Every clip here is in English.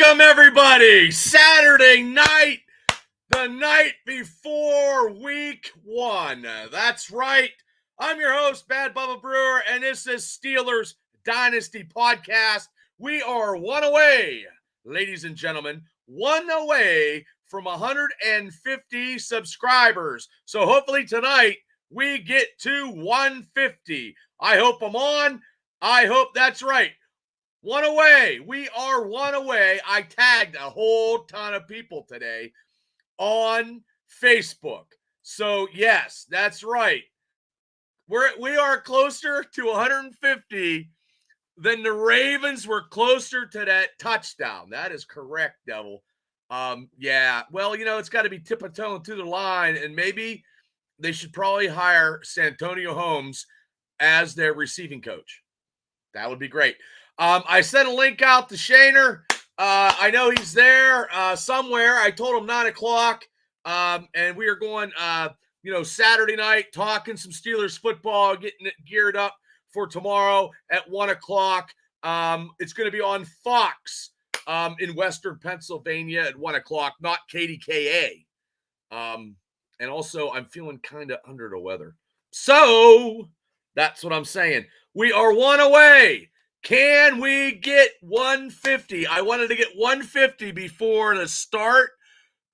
Welcome, everybody. Saturday night, the night before week one. That's right. I'm your host, Bad Bubba Brewer, and this is Steelers Dynasty Podcast. We are one away, ladies and gentlemen, one away from 150 subscribers. So hopefully tonight we get to 150. I hope I'm on. I hope that's right. One away. We are one away. I tagged a whole ton of people today on Facebook. So, yes, that's right. We are closer to 150 than the Ravens were closer to that touchdown. That is correct, Devil. Yeah. Well, it's got to be tiptoeing to the line, and maybe they should probably hire Santonio Holmes as their receiving coach. That would be great. I sent a link out to Shaner. I know he's there somewhere. I told him 9 o'clock. And we are going, Saturday night, talking some Steelers football, getting it geared up for tomorrow at 1 o'clock. It's going to be on Fox in Western Pennsylvania at 1 o'clock, not KDKA. And also, I'm feeling kind of under the weather. So that's what I'm saying. We are one away. Can we get 150? I wanted to get 150 before the start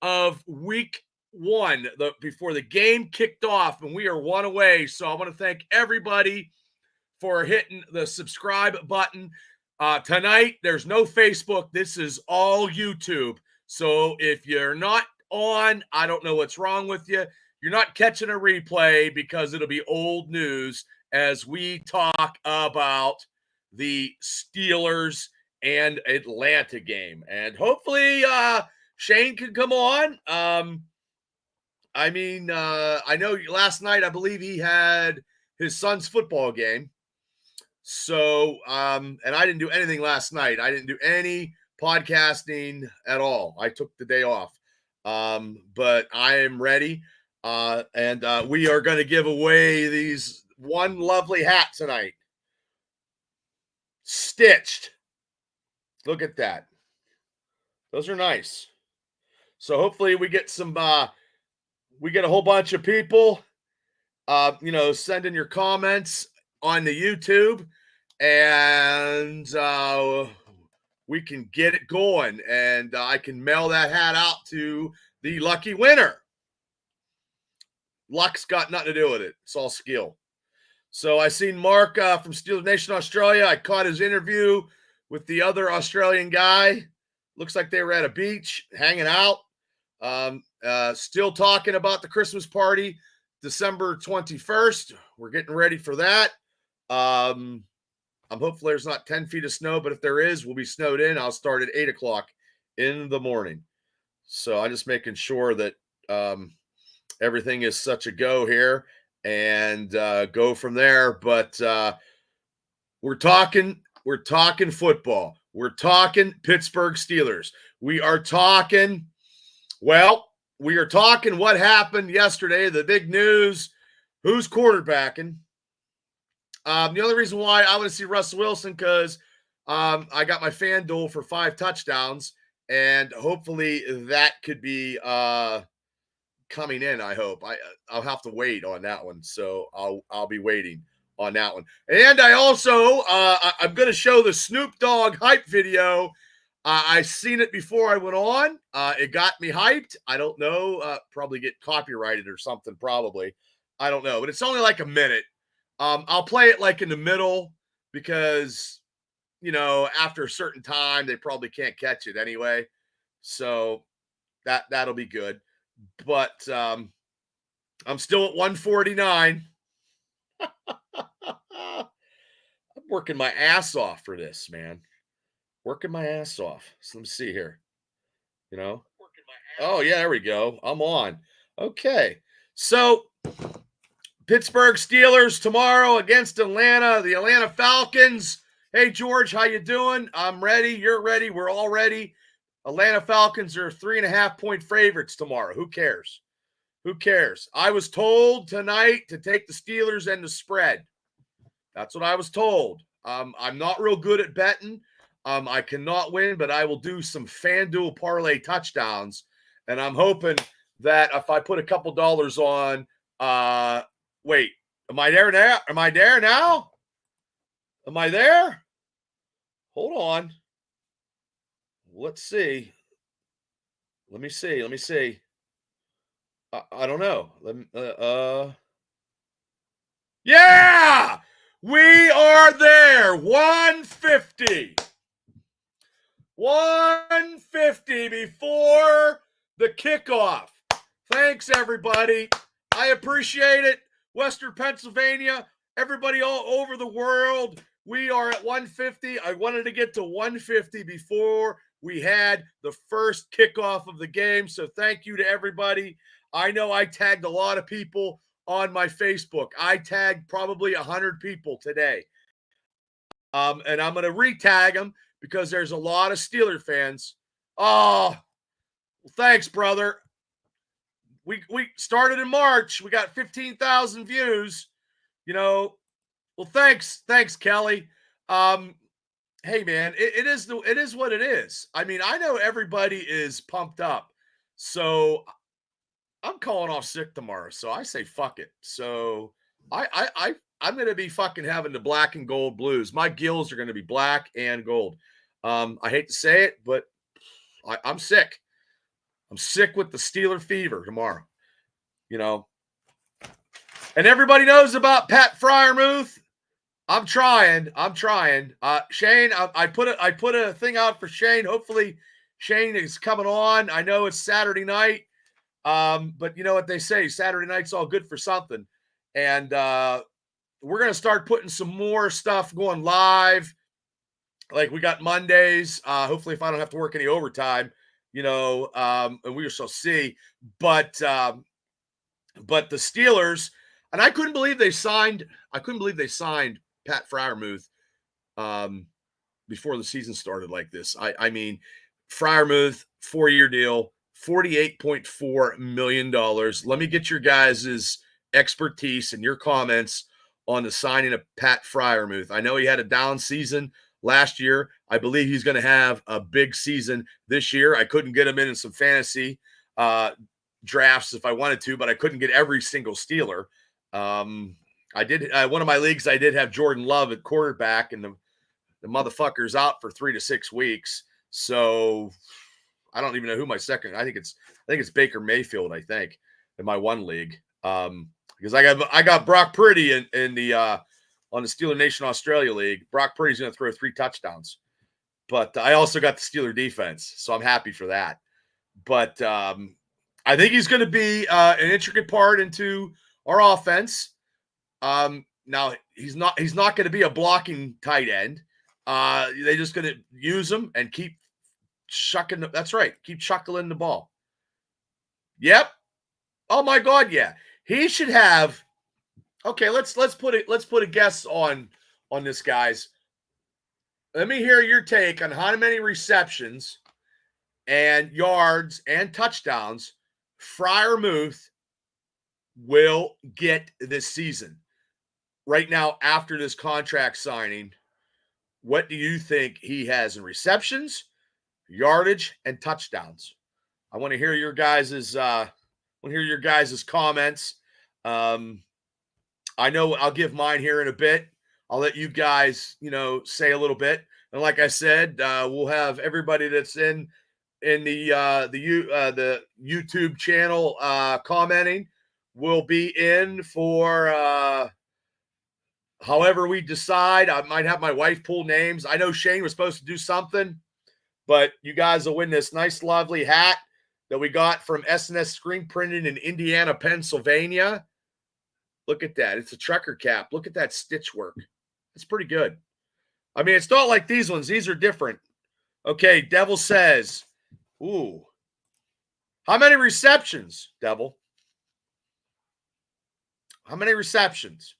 of week one, before the game kicked off, and we are one away. So I want to thank everybody for hitting the subscribe button. Tonight, there's no Facebook. This is all YouTube. So if you're not on, I don't know what's wrong with you. You're not catching a replay because it'll be old news as we talk about the Steelers and Atlanta game. And hopefully Shane can come on. I know last night I believe he had his son's football game. So, and I didn't do anything last night. I didn't do any podcasting at all. I took the day off. But I am ready. And we are going to give away these one lovely hat tonight. Stitched. Look at that. Those are nice. So hopefully we get we get a whole bunch of people, send in your comments on the YouTube, and we can get it going, and I can mail that hat out to the lucky winner. Luck's got nothing to do with it. It's all skill. So I seen Mark from Steelers Nation Australia. I caught his interview with the other Australian guy. Looks like they were at a beach hanging out. Still talking about the Christmas party, December 21st. We're getting ready for that. I'm hopeful there's not 10 feet of snow, but if there is, we'll be snowed in. I'll start at 8 o'clock in the morning. So I'm just making sure that everything is such a go here. And go from there. But we're talking football. We're talking Pittsburgh Steelers. We are talking what happened yesterday, the big news, who's quarterbacking. The only reason why I want to see Russell Wilson, because I got my FanDuel for 5 touchdowns, and hopefully that could be coming in. I hope I'll have to wait on that one, so I'll be waiting on that one. And I also I'm going to show the Snoop Dogg hype video. I seen it before I went on. It got me hyped. I don't know, probably get copyrighted or something, probably. I don't know, but it's only like a minute. I'll play it like in the middle because after a certain time they probably can't catch it anyway, so that'll be good. But I'm still at 149. I'm working my ass off for this, man. Working my ass off. So let me see here. Oh, yeah, there we go. I'm on. Okay. So Pittsburgh Steelers tomorrow against Atlanta, the Atlanta Falcons. Hey, George, how you doing? I'm ready. You're ready. We're all ready. Atlanta Falcons are 3.5-point favorites tomorrow. Who cares? Who cares? I was told tonight to take the Steelers and the spread. That's what I was told. I'm not real good at betting. I cannot win, but I will do some FanDuel parlay touchdowns. And I'm hoping that if I put a couple dollars on, wait, am I there now? Am I there now? Am I there? Hold on. Let's see. Let me see. I don't know. Yeah! We are there. 150. 150 before the kickoff. Thanks, everybody. I appreciate it. Western Pennsylvania, everybody all over the world. We are at 150. I wanted to get to 150 before we had the first kickoff of the game. So thank you to everybody. I know I tagged a lot of people on my Facebook. I tagged probably 100 people today. And I'm going to re-tag them because there's a lot of Steeler fans. Oh, well, thanks, brother. We started in March. We got 15,000 views. Well, thanks, Kelly. Hey, man, it is what it is. I mean, I know everybody is pumped up, so I'm calling off sick tomorrow. So I say fuck it. So I'm going to be fucking having the black and gold blues. My gills are going to be black and gold. I hate to say it, but I'm sick. I'm sick with the Steeler fever tomorrow, And everybody knows about Pat Freiermuth. I'm trying. Shane, I put a thing out for Shane. Hopefully Shane is coming on. I know it's Saturday night. But you know what they say, Saturday night's all good for something. And we're going to start putting some more stuff going live. Like we got Mondays. Hopefully if I don't have to work any overtime, and we shall see. But the Steelers, and I couldn't believe they signed Pat Freiermuth before the season started like this. I mean, Freiermuth, 4-year deal, $48.4 million. Let me get your guys' expertise and your comments on the signing of Pat Freiermuth. I know he had a down season last year. I believe he's going to have a big season this year. I couldn't get him in some fantasy drafts if I wanted to, but I couldn't get every single Steeler. I did one of my leagues. I did have Jordan Love at quarterback, and the motherfucker's out for 3 to 6 weeks. So I don't even know who my second. I think it's Baker Mayfield. I think in my one league, because I got Brock Purdy in the on the Steeler Nation Australia League. Brock Purdy's going to throw 3 touchdowns, but I also got the Steeler defense, so I'm happy for that. But I think he's going to be an intricate part into our offense. Now he's not going to be a blocking tight end. They're just going to use him and keep shucking. That's right. Keep chuckling the ball. Yep. Oh my God. Yeah. He should have. Okay. Let's put a guess on this, guys. Let me hear your take on how many receptions and yards and touchdowns Freiermuth will get this season. Right now, after this contract signing, what do you think he has in receptions, yardage, and touchdowns? I want to hear your guys' comments. I know I'll give mine here in a bit. I'll let you guys, say a little bit. And like I said, we'll have everybody that's in the YouTube channel commenting will be in for however we decide. I might have my wife pull names. I know Shane was supposed to do something, but you guys will win this nice, lovely hat that we got from S&S Screen Printing in Indiana, Pennsylvania. Look at that. It's a trucker cap. Look at that stitch work. It's pretty good. I mean, it's not like these ones. These are different. Okay, Devil says, ooh. How many receptions, Devil? How many receptions?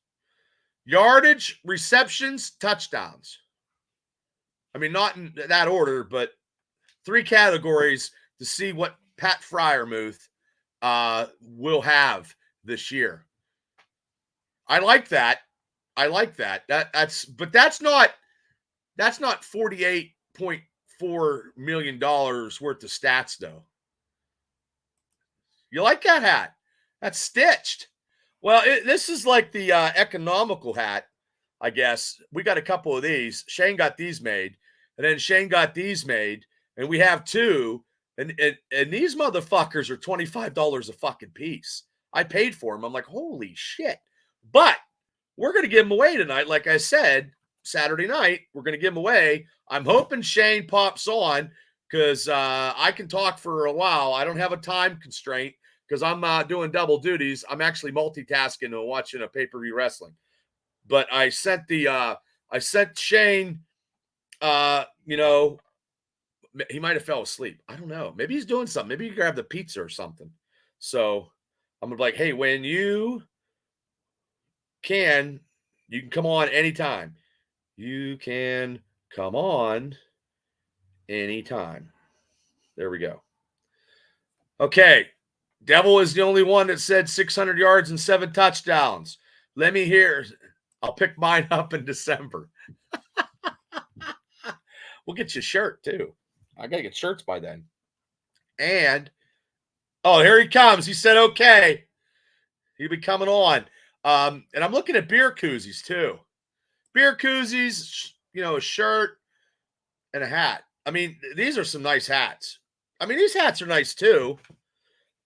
Yardage, receptions, touchdowns. I mean, not in that order, but 3 categories to see what Pat Freiermuth will have this year. I like that. But that's not 48 $8.4 million worth of stats, though. You like that hat? That's stitched. Well, this is like the economical hat, I guess. We got a couple of these. Shane got these made, and then Shane got these made, and we have two. And these motherfuckers are $25 a fucking piece. I paid for them. I'm like, holy shit. But we're going to give them away tonight. Like I said, Saturday night, we're going to give them away. I'm hoping Shane pops on because I can talk for a while. I don't have a time constraint because I'm doing double duties. I'm actually multitasking and watching a pay-per-view wrestling. But I sent Shane, he might have fell asleep. I don't know. Maybe he's doing something. Maybe he grabbed the pizza or something. So I'm going to be like, hey, when you can come on anytime. You can come on anytime. There we go. Okay. Devil is the only one that said 600 yards and 7 touchdowns. Let me hear. I'll pick mine up in December. We'll get you a shirt, too. I got to get shirts by then. And, here he comes. He said, okay. He'll be coming on. And I'm looking at beer koozies, too. Beer koozies, a shirt and a hat. I mean, these are some nice hats. I mean, these hats are nice, too.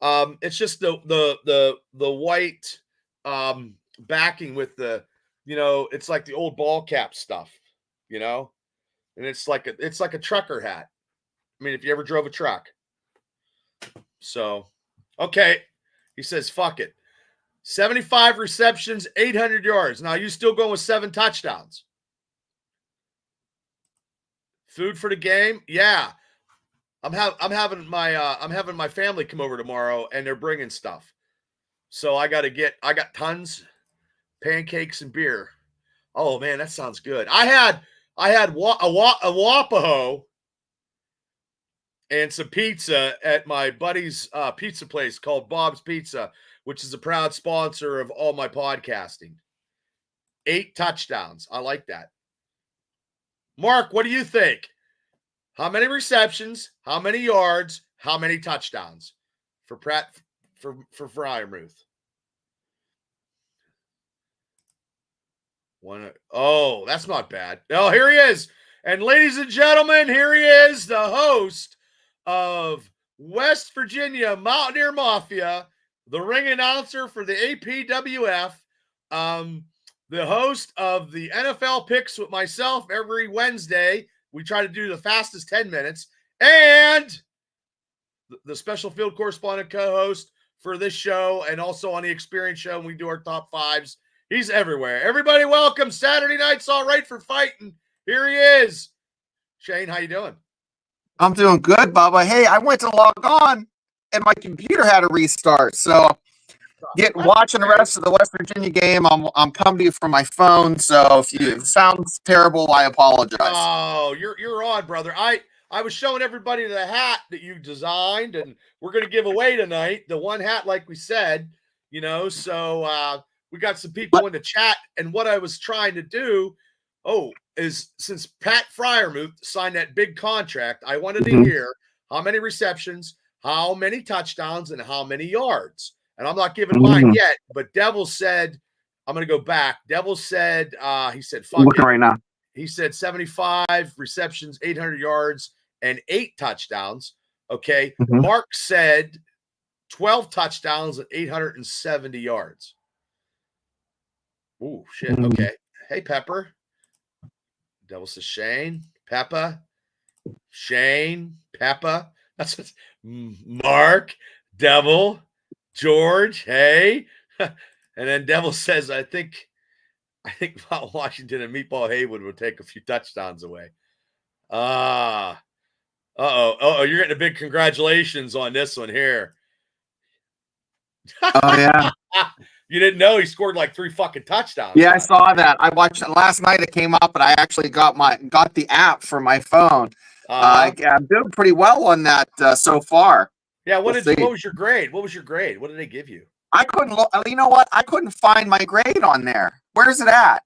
It's just the white backing with the, it's like the old ball cap stuff, and it's like a trucker hat. I mean, if you ever drove a truck. So, okay. He says, fuck it. 75 receptions, 800 yards. Now, you still going with 7 touchdowns? Food for the game? Yeah. I'm having my family come over tomorrow, and they're bringing stuff. So I got tons, pancakes and beer. Oh man, that sounds good. I had a Wapaho and some pizza at my buddy's pizza place called Bob's Pizza, which is a proud sponsor of all my podcasting. 8 touchdowns. I like that. Mark, what do you think? How many receptions? How many yards? How many touchdowns for Fryermuth? Oh, that's not bad. Oh, here he is. And ladies and gentlemen, here he is, the host of West Virginia Mountaineer Mafia, the ring announcer for the APWF, the host of the NFL picks with myself every Wednesday. We try to do the fastest 10 minutes. And the special field correspondent co-host for this show and also on the Experience Show when we do our top 5s. He's everywhere. Everybody welcome. Saturday night's all right for fighting. Here he is. Shane, how you doing? I'm doing good, Bubba. Hey, I went to log on and my computer had to restart. So watching the rest of the West Virginia game, I'm coming to you from my phone. So if it sounds terrible, I apologize. Oh, you're on, brother. I was showing everybody the hat that you designed, and we're going to give away tonight. The one hat, like we said, so we got some people in the chat, and what I was trying to do, is since Pat Fryermuth signed that big contract, I wanted to hear how many receptions, how many touchdowns, and how many yards. And I'm not giving mine yet, but Devil said, I'm going to go back. Devil said, he said, fuck it. Right now. He said 75 receptions, 800 yards, and 8 touchdowns. Okay. Mark said 12 touchdowns and 870 yards. Ooh, shit. Okay. Hey, Pepper. Devil says Shane, Peppa, Shane, Peppa. That's what, Mark, Devil, George. Hey. And then Devil says, I think Mount Washington and Meatball Haywood would take a few touchdowns away. You're getting a big congratulations on this one here. Oh, yeah. You didn't know he scored like 3 fucking touchdowns. Yeah, I saw that. I watched it last night. It came up, but I actually got the app for my phone. I'm doing pretty well on that so far. Yeah, what was your grade? What was your grade? What did they give you? I couldn't look. You know what? I couldn't find my grade on there. Where's it at?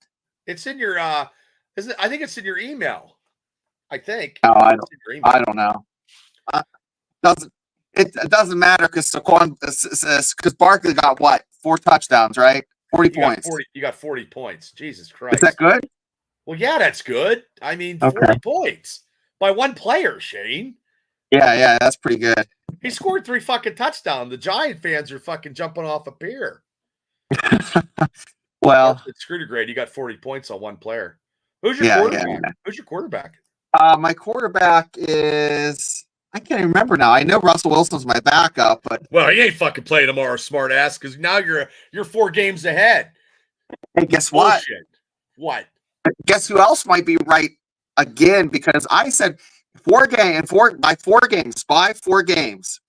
It's in your I think it's in your email. I think. No, I don't know. Doesn't it doesn't matter because Barkley got what 4 touchdowns, right? 40 points. You got 40 points. Jesus Is Christ. that good? Well, yeah, that's good. I mean, Okay. 40 points by one player, Shane. Yeah, that's pretty good. He scored 3 fucking touchdowns. The Giant fans are fucking jumping off a pier. Well, it's screw to grade. You got 40 points on one player. Who's your quarterback? Yeah. Who's your quarterback? My quarterback is I can't even remember now. I know Russell Wilson's my backup, but well, he ain't fucking playing tomorrow, smart ass, because now you're 4 games ahead. Hey, guess what? Bullshit. What? Guess who else might be right again? Because I said 4 games, by 4 games,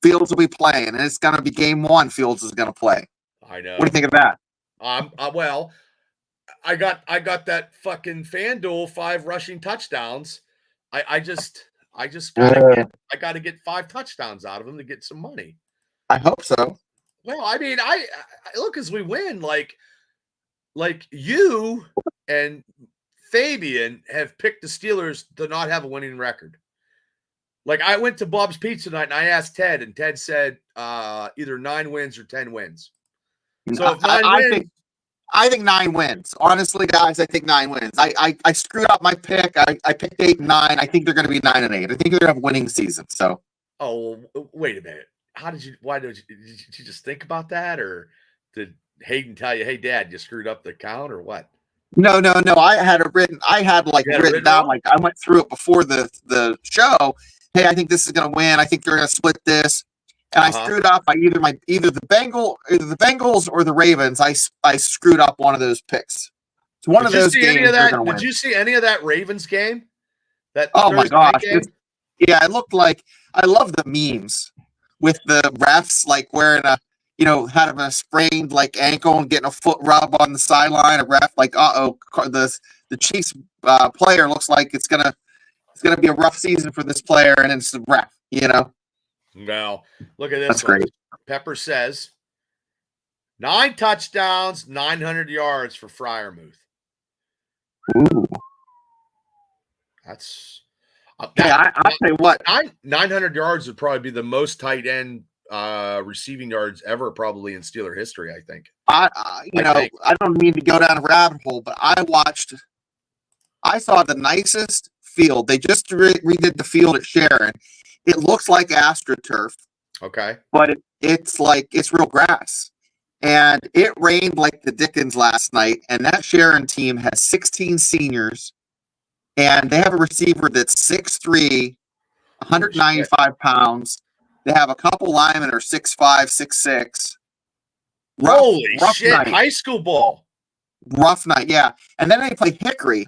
Fields will be playing, and it's going to be game 1. Fields is going to play. I know. What do you think of that? Well, I got that fucking FanDuel 5 rushing touchdowns. I just gotta get 5 touchdowns out of him to get some money. I hope so. Well, I mean, I look as we win, like you and Fabian have picked the Steelers to not have a winning record. Like I went to Bob's Pizza night and I asked Ted, and Ted said either 9 wins or 10 wins. So if 9 wins, I think 9 wins. Honestly, guys, I think 9 wins. I screwed up my pick. I picked 8 and 9. I think they're going to be 9 and 8. I think they're going to have a winning season. So. Oh, wait a minute. Did you just think about that, or did Hayden tell you, "Hey, Dad, you screwed up the count," or what? No. I had it written. I had written down. Like I went through it before the show. Hey, I think this is going to win. I think they're going to split this. And I screwed up. Either the Bengals or the Ravens. I screwed up one of those picks. It's one of those games. Did you see any of that Ravens game? Oh my gosh! Yeah, it looked like. I love the memes with the refs like wearing having a sprained like ankle and getting a foot rub on the sideline. A ref like, the Chiefs player looks like it's gonna be a rough season for this player, and it's the ref. Now, look at this. That's great. Pepper says 9 touchdowns, 900 yards for Freiermuth. Ooh. That's I'll tell you what. 900 yards would probably be the most tight end receiving yards ever, probably in Steeler history, I think. I don't mean to go down a rabbit hole, but I saw the nicest field. They just redid the field at Sharon. It looks like AstroTurf. Okay. But it's real grass. And it rained like the Dickens last night, and that Sharon team has 16 seniors, and they have a receiver that's 6'3", 195 pounds. They have a couple linemen are 6'5", 6'6". Holy shit! Night. High school ball. Rough night, yeah. And then they play Hickory.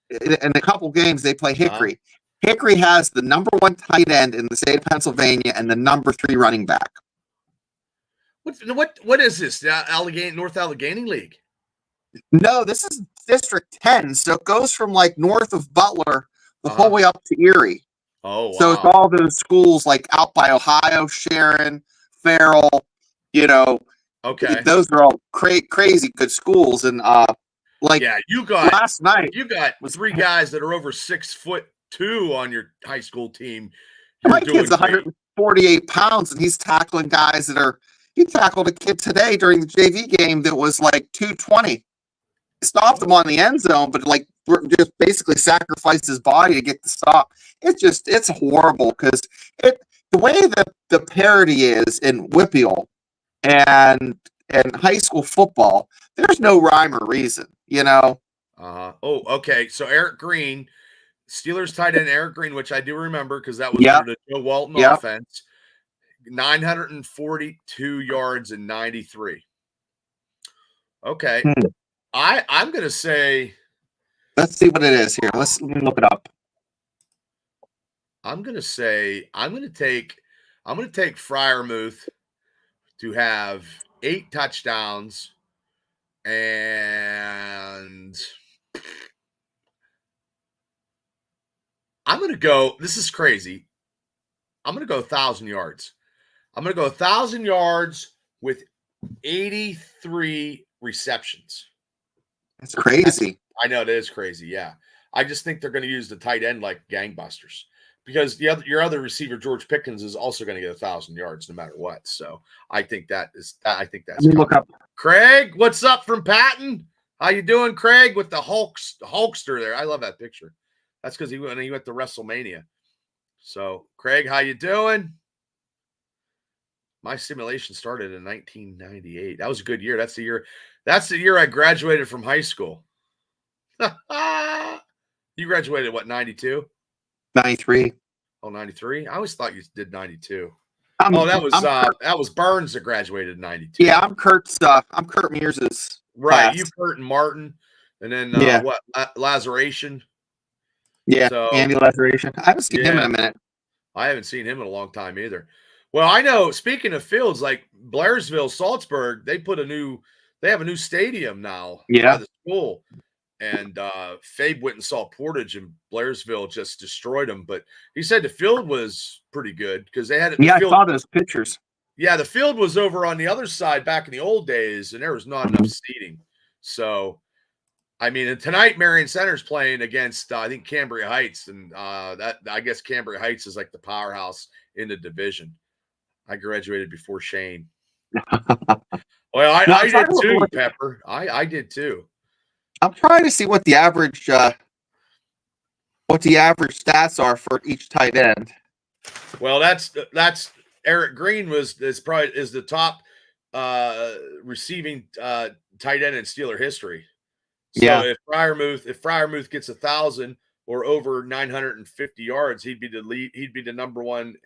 In a couple games, they play Hickory. Hickory has the number 1 tight end in the state of Pennsylvania and the number 3 running back. What is this? North Allegheny League? No, this is District 10, so it goes from like north of Butler the whole way up to Erie. Oh, wow. So it's all those schools like out by Ohio, Sharon, Farrell. Okay, those are all crazy good schools, and you got last night. You got 3 guys that are over 6'2" on your high school team. My kid's 148 pounds, and he's tackling guys that are. He tackled a kid today during the JV game that was like 220. Stopped him on the end zone, but just basically sacrificed his body to get the stop. It's horrible because the way that the parity is in Whippeal and high school football, there's no rhyme or reason, Oh, okay. So Eric Green, Steelers tight end Eric Green, which I do remember because that was the Joe Walton offense. 942 yards and 93. Okay. I'm gonna say. Let's see what it is here. Let me look it up. I'm gonna take Freiermuth to have 8 touchdowns, and I'm gonna go. This is crazy. I'm gonna go 1,000 yards. I'm gonna go 1,000 yards with 83 receptions. That's crazy. I know it is crazy. Yeah. I just think they're going to use the tight end like gangbusters because your other receiver George Pickens is also going to get 1,000 yards no matter what. So I think that's Let me look up. Craig, what's up from Patton? How you doing, Craig? With the Hulkster there. I love that picture. That's because he went to WrestleMania. So, Craig, how you doing? My simulation started in 1998. That was a good year. That's the year I graduated from high school. You graduated what, 92? 93. Oh, 93? I always thought you did 92. That was Burns that graduated in 92. Yeah, I'm Kurt Mears's right. class. You, Kurt and Martin, and then Laceration. Yeah, so, Andy Laceration. I haven't seen him in a minute. I haven't seen him in a long time either. Well, I know, speaking of fields, like Blairsville, Salzburg, they have a new stadium now by the school. And Fabe went and saw Portage, and Blairsville just destroyed them. But he said the field was pretty good because they had it. I saw those pictures. Yeah, the field was over on the other side back in the old days, and there was not enough seating. So, I mean, and tonight Marion Center's playing against I think Cambria Heights, and I guess Cambria Heights is like the powerhouse in the division. I graduated before Shane. Well, I did too, Pepper. I did too. I'm trying to see what the average stats are for each tight end. Well, that's Eric Green is the top receiving tight end in Steeler history. So if Freiermuth gets 1,000 or over 950 yards, he'd be the number one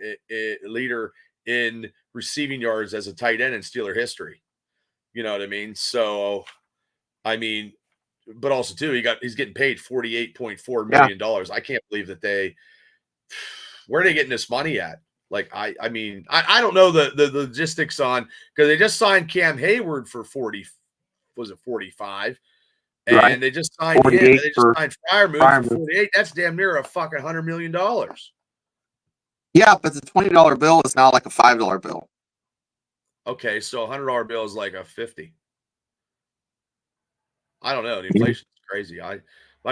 leader in receiving yards as a tight end in Steeler history. You know what I mean? So, I mean. But also too, he's getting paid $48.4 million. I can't believe that where are they getting this money at? Like, I mean, I don't know the logistics on, because they just signed Cam Hayward for 40, was it 45? And they just signed him. And they just signed Freiermuth for 48. That's damn near a fucking $100 million. Yeah, but the $20 bill is now like a $5 bill. Okay, so a $100 bill is like a 50. I don't know. The inflation is crazy. I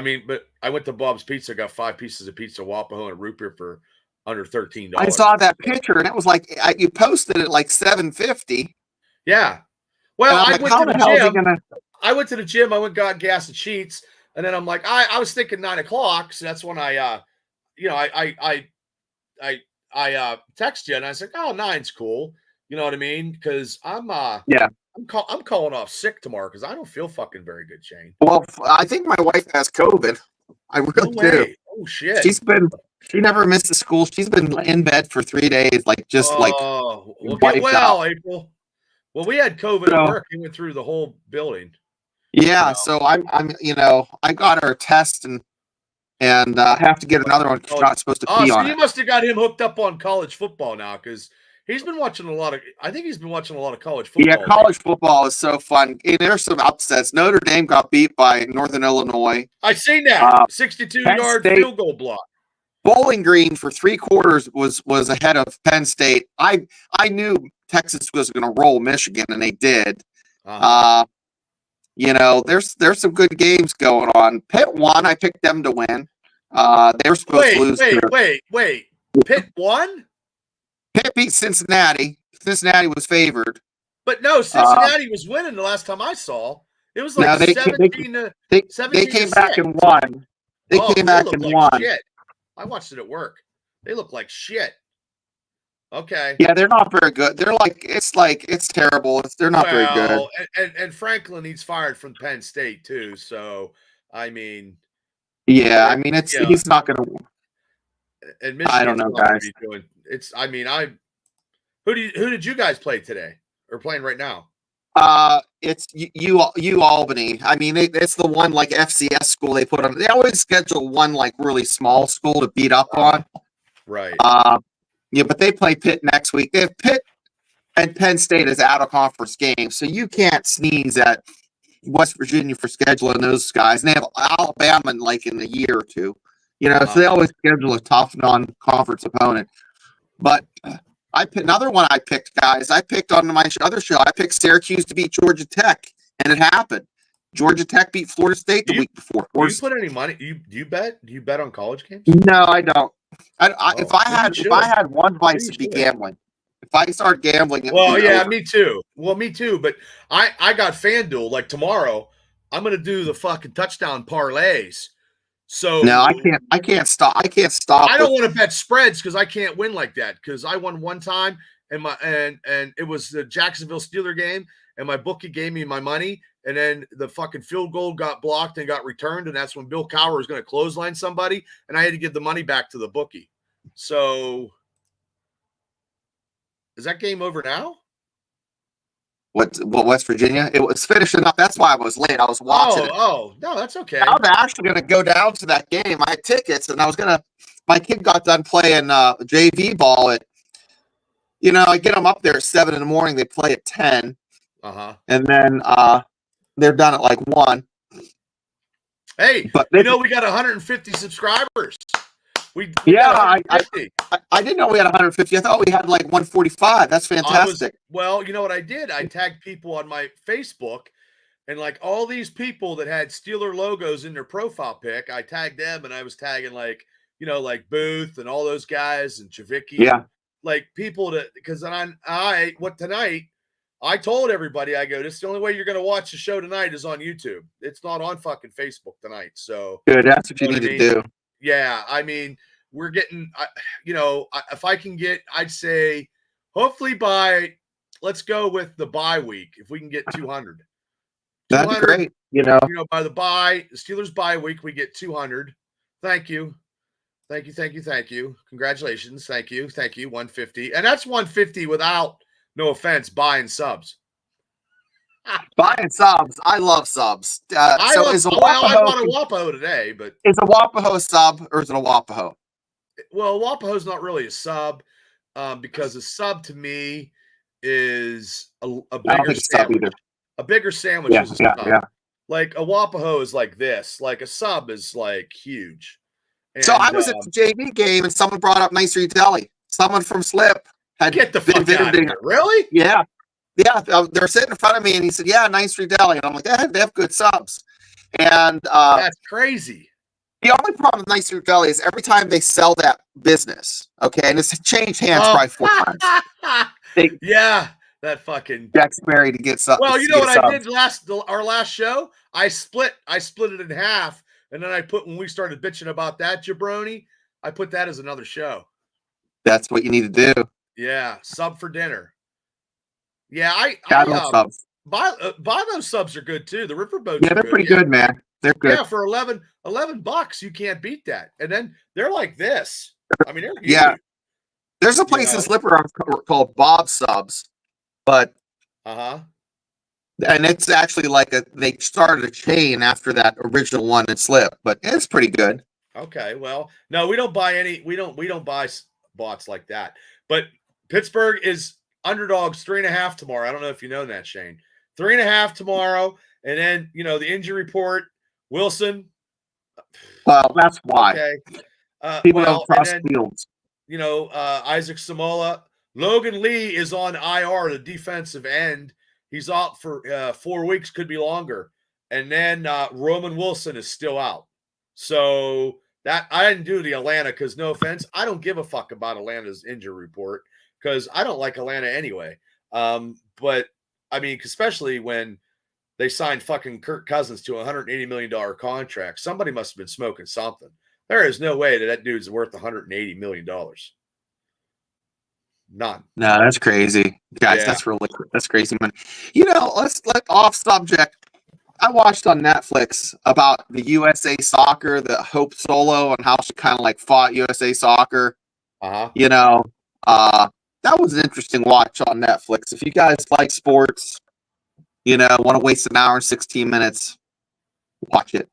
mean, but I went to Bob's Pizza, got 5 pieces of pizza, Wapaho, and a root beer for under $13. I saw that picture, and it was like you posted it like $7.50. Yeah. Well, I went to the gym. I went to the gym. I went got gas and sheets, and then I'm like, I was thinking 9 o'clock, so that's when I text you, and I was like, oh, 9's cool. You know what I mean? Because I'm calling off sick tomorrow because I don't feel fucking very good, Shane. Well, I think my wife has COVID. I really do. Oh shit! She never missed a school. She's been in bed for 3 days, like just like. Oh, get well, April. Well, we had COVID at work. He went through the whole building. Yeah, so I'm I got her a test and have to get another one because she's not supposed to pee on it. You must have got him hooked up on college football now because. He's been watching a lot of college football. Yeah, college football is so fun. Hey, there's some upsets. Notre Dame got beat by Northern Illinois. I seen that 62-yard field goal block. Bowling Green for 3 quarters was ahead of Penn State. I knew Texas was going to roll Michigan, and they did. There's some good games going on. Pitt won. I picked them to win. They were supposed to lose. Wait. Pitt won? Pitt beat Cincinnati. Cincinnati was favored. But no, Cincinnati was winning the last time I saw. It was like 17 to 17. They came back and won. They came back and won. Shit. I watched it at work. They look like shit. Okay. Yeah, they're not very good. It's terrible. They're not very good. And Franklin needs fired from Penn State too. So I mean. Yeah, I mean he's not going to. And I don't know, guys. Who did you guys play today or playing right now? It's U Albany. I mean, it's the one like FCS school they put on. They always schedule one like really small school to beat up on. Right. But they play Pitt next week. They have Pitt and Penn State as out of conference games, so you can't sneeze at West Virginia for scheduling those guys. And they have Alabama in a year or two. So they always schedule a tough non-conference opponent. But another one I picked, guys. I picked on my other show. I picked Syracuse to beat Georgia Tech, and it happened. Georgia Tech beat Florida State the week before. Do you put any money? Do you bet? Do you bet on college games? No, I don't. If I had one vice, it'd be gambling. If I start gambling, it would be over. Me too. Well, me too. But I got FanDuel. Like tomorrow, I'm gonna do the fucking touchdown parlays. So no, I can't stop. I can't stop. I don't want to bet spreads because I can't win like that. Because I won one time, and it was the Jacksonville Steeler game, and my bookie gave me my money, and then the fucking field goal got blocked and got returned, and that's when Bill Cowher was going to clothesline somebody, and I had to give the money back to the bookie. So is that game over now? What West Virginia? It was finishing up. That's why I was late. I was watching it. Oh, no, that's okay. I was actually going to go down to that game. I had tickets, and I was going to – my kid got done playing JV ball at – I get them up there at 7 in the morning. They play at 10. Uh-huh. And then they're done at like 1. Hey, we got 150 subscribers. I didn't know we had 150. I thought we had like 145. That's fantastic. You know what I did? I tagged people on my Facebook, and like all these people that had Steeler logos in their profile pic, I tagged them, and I was tagging like Booth and all those guys and Chavicki. Yeah. Like people because tonight I told everybody, I go, this is the only way you're going to watch the show tonight is on YouTube. It's not on fucking Facebook tonight. So good. That's what you need to do. Yeah, I mean, we're getting, if I can get, I'd say, hopefully let's go with the bye week. If we can get 200. That's great. By the Steelers bye week, we get 200. Thank you. Congratulations. Thank you. 150. And that's 150 without, no offense, buying subs. Buying subs. I love subs. I bought a Wapaho today, but is a Wapaho a sub or is it a Wapaho? Well, Wapaho's not really a sub because a sub to me is a bigger sandwich. A bigger sandwich is a sub. Yeah. Like a Wapaho is like this. Like a sub is like huge. And, so I was at the JV game and someone brought up Nice Street Deli. Someone from Slip had get the fuck out of here. Really? Yeah. Yeah, they're sitting in front of me, and he said, "Yeah, Ninth Street Deli," and I'm like, "They have good subs." And that's crazy. The only problem with Ninth Street Deli is every time they sell that business, okay, and it's changed hands probably 4 times. That fucking Jack's married to get subs. Well, you know what I did our last show? I split it in half, and then when we started bitching about that jabroni, I put that as another show. That's what you need to do. Yeah, sub for dinner. Yeah, subs. Buy those subs are good too. The riverboats. Yeah, they're pretty good, man. They're good. Yeah, for $11, you can't beat that. And then they're like this. I mean, they're huge. Yeah. There's a place in Slipper called Bob Subs, but and it's actually like they started a chain after that original one in Slip, but it's pretty good. Okay, well, no, we don't buy buy bots like that. But Pittsburgh is underdogs 3.5 tomorrow. I don't know if you know that, Shane. 3.5 tomorrow, and then the injury report. Wilson. Well, that's why. Okay. People don't trust Fields. Isaac Samola. Logan Lee is on IR, the defensive end. He's out for 4 weeks, could be longer. And then Roman Wilson is still out. So that I didn't do the Atlanta because, no offense, I don't give a fuck about Atlanta's injury report because I don't like Atlanta anyway. But I mean, especially when they signed fucking Kirk Cousins to a $180 million contract, somebody must have been smoking something. There is no way that dude's worth $180 million. None. No, that's crazy, guys. Yeah. That's crazy, man. Let's off subject. I watched on Netflix about the USA Soccer, the Hope Solo, and how she kind of like fought USA Soccer. That was an interesting watch on Netflix. If you guys like sports, want to waste an hour and 16 minutes, watch it.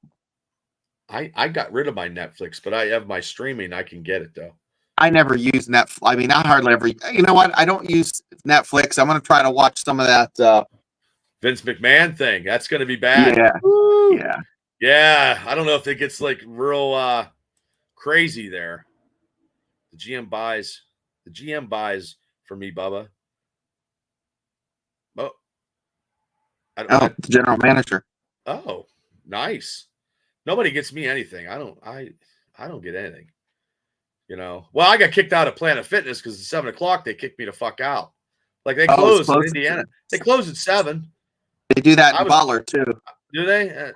I got rid of my Netflix, but I have my streaming. I can get it though. I never use Netflix. I mean, I hardly ever. You know what? I don't use Netflix. I'm going to try to watch some of that Vince McMahon thing. That's going to be bad. Yeah. Woo. Yeah. I don't know if it gets like real crazy there. The GM buys for me, Bubba. The general manager. Oh, nice. Nobody gets me anything. I don't get anything. Well, I got kicked out of Planet Fitness because at 7:00 they kicked me the fuck out. Like they Oh, it's closed in close. Indiana. They closed at 7. They do that in Butler too. Do they?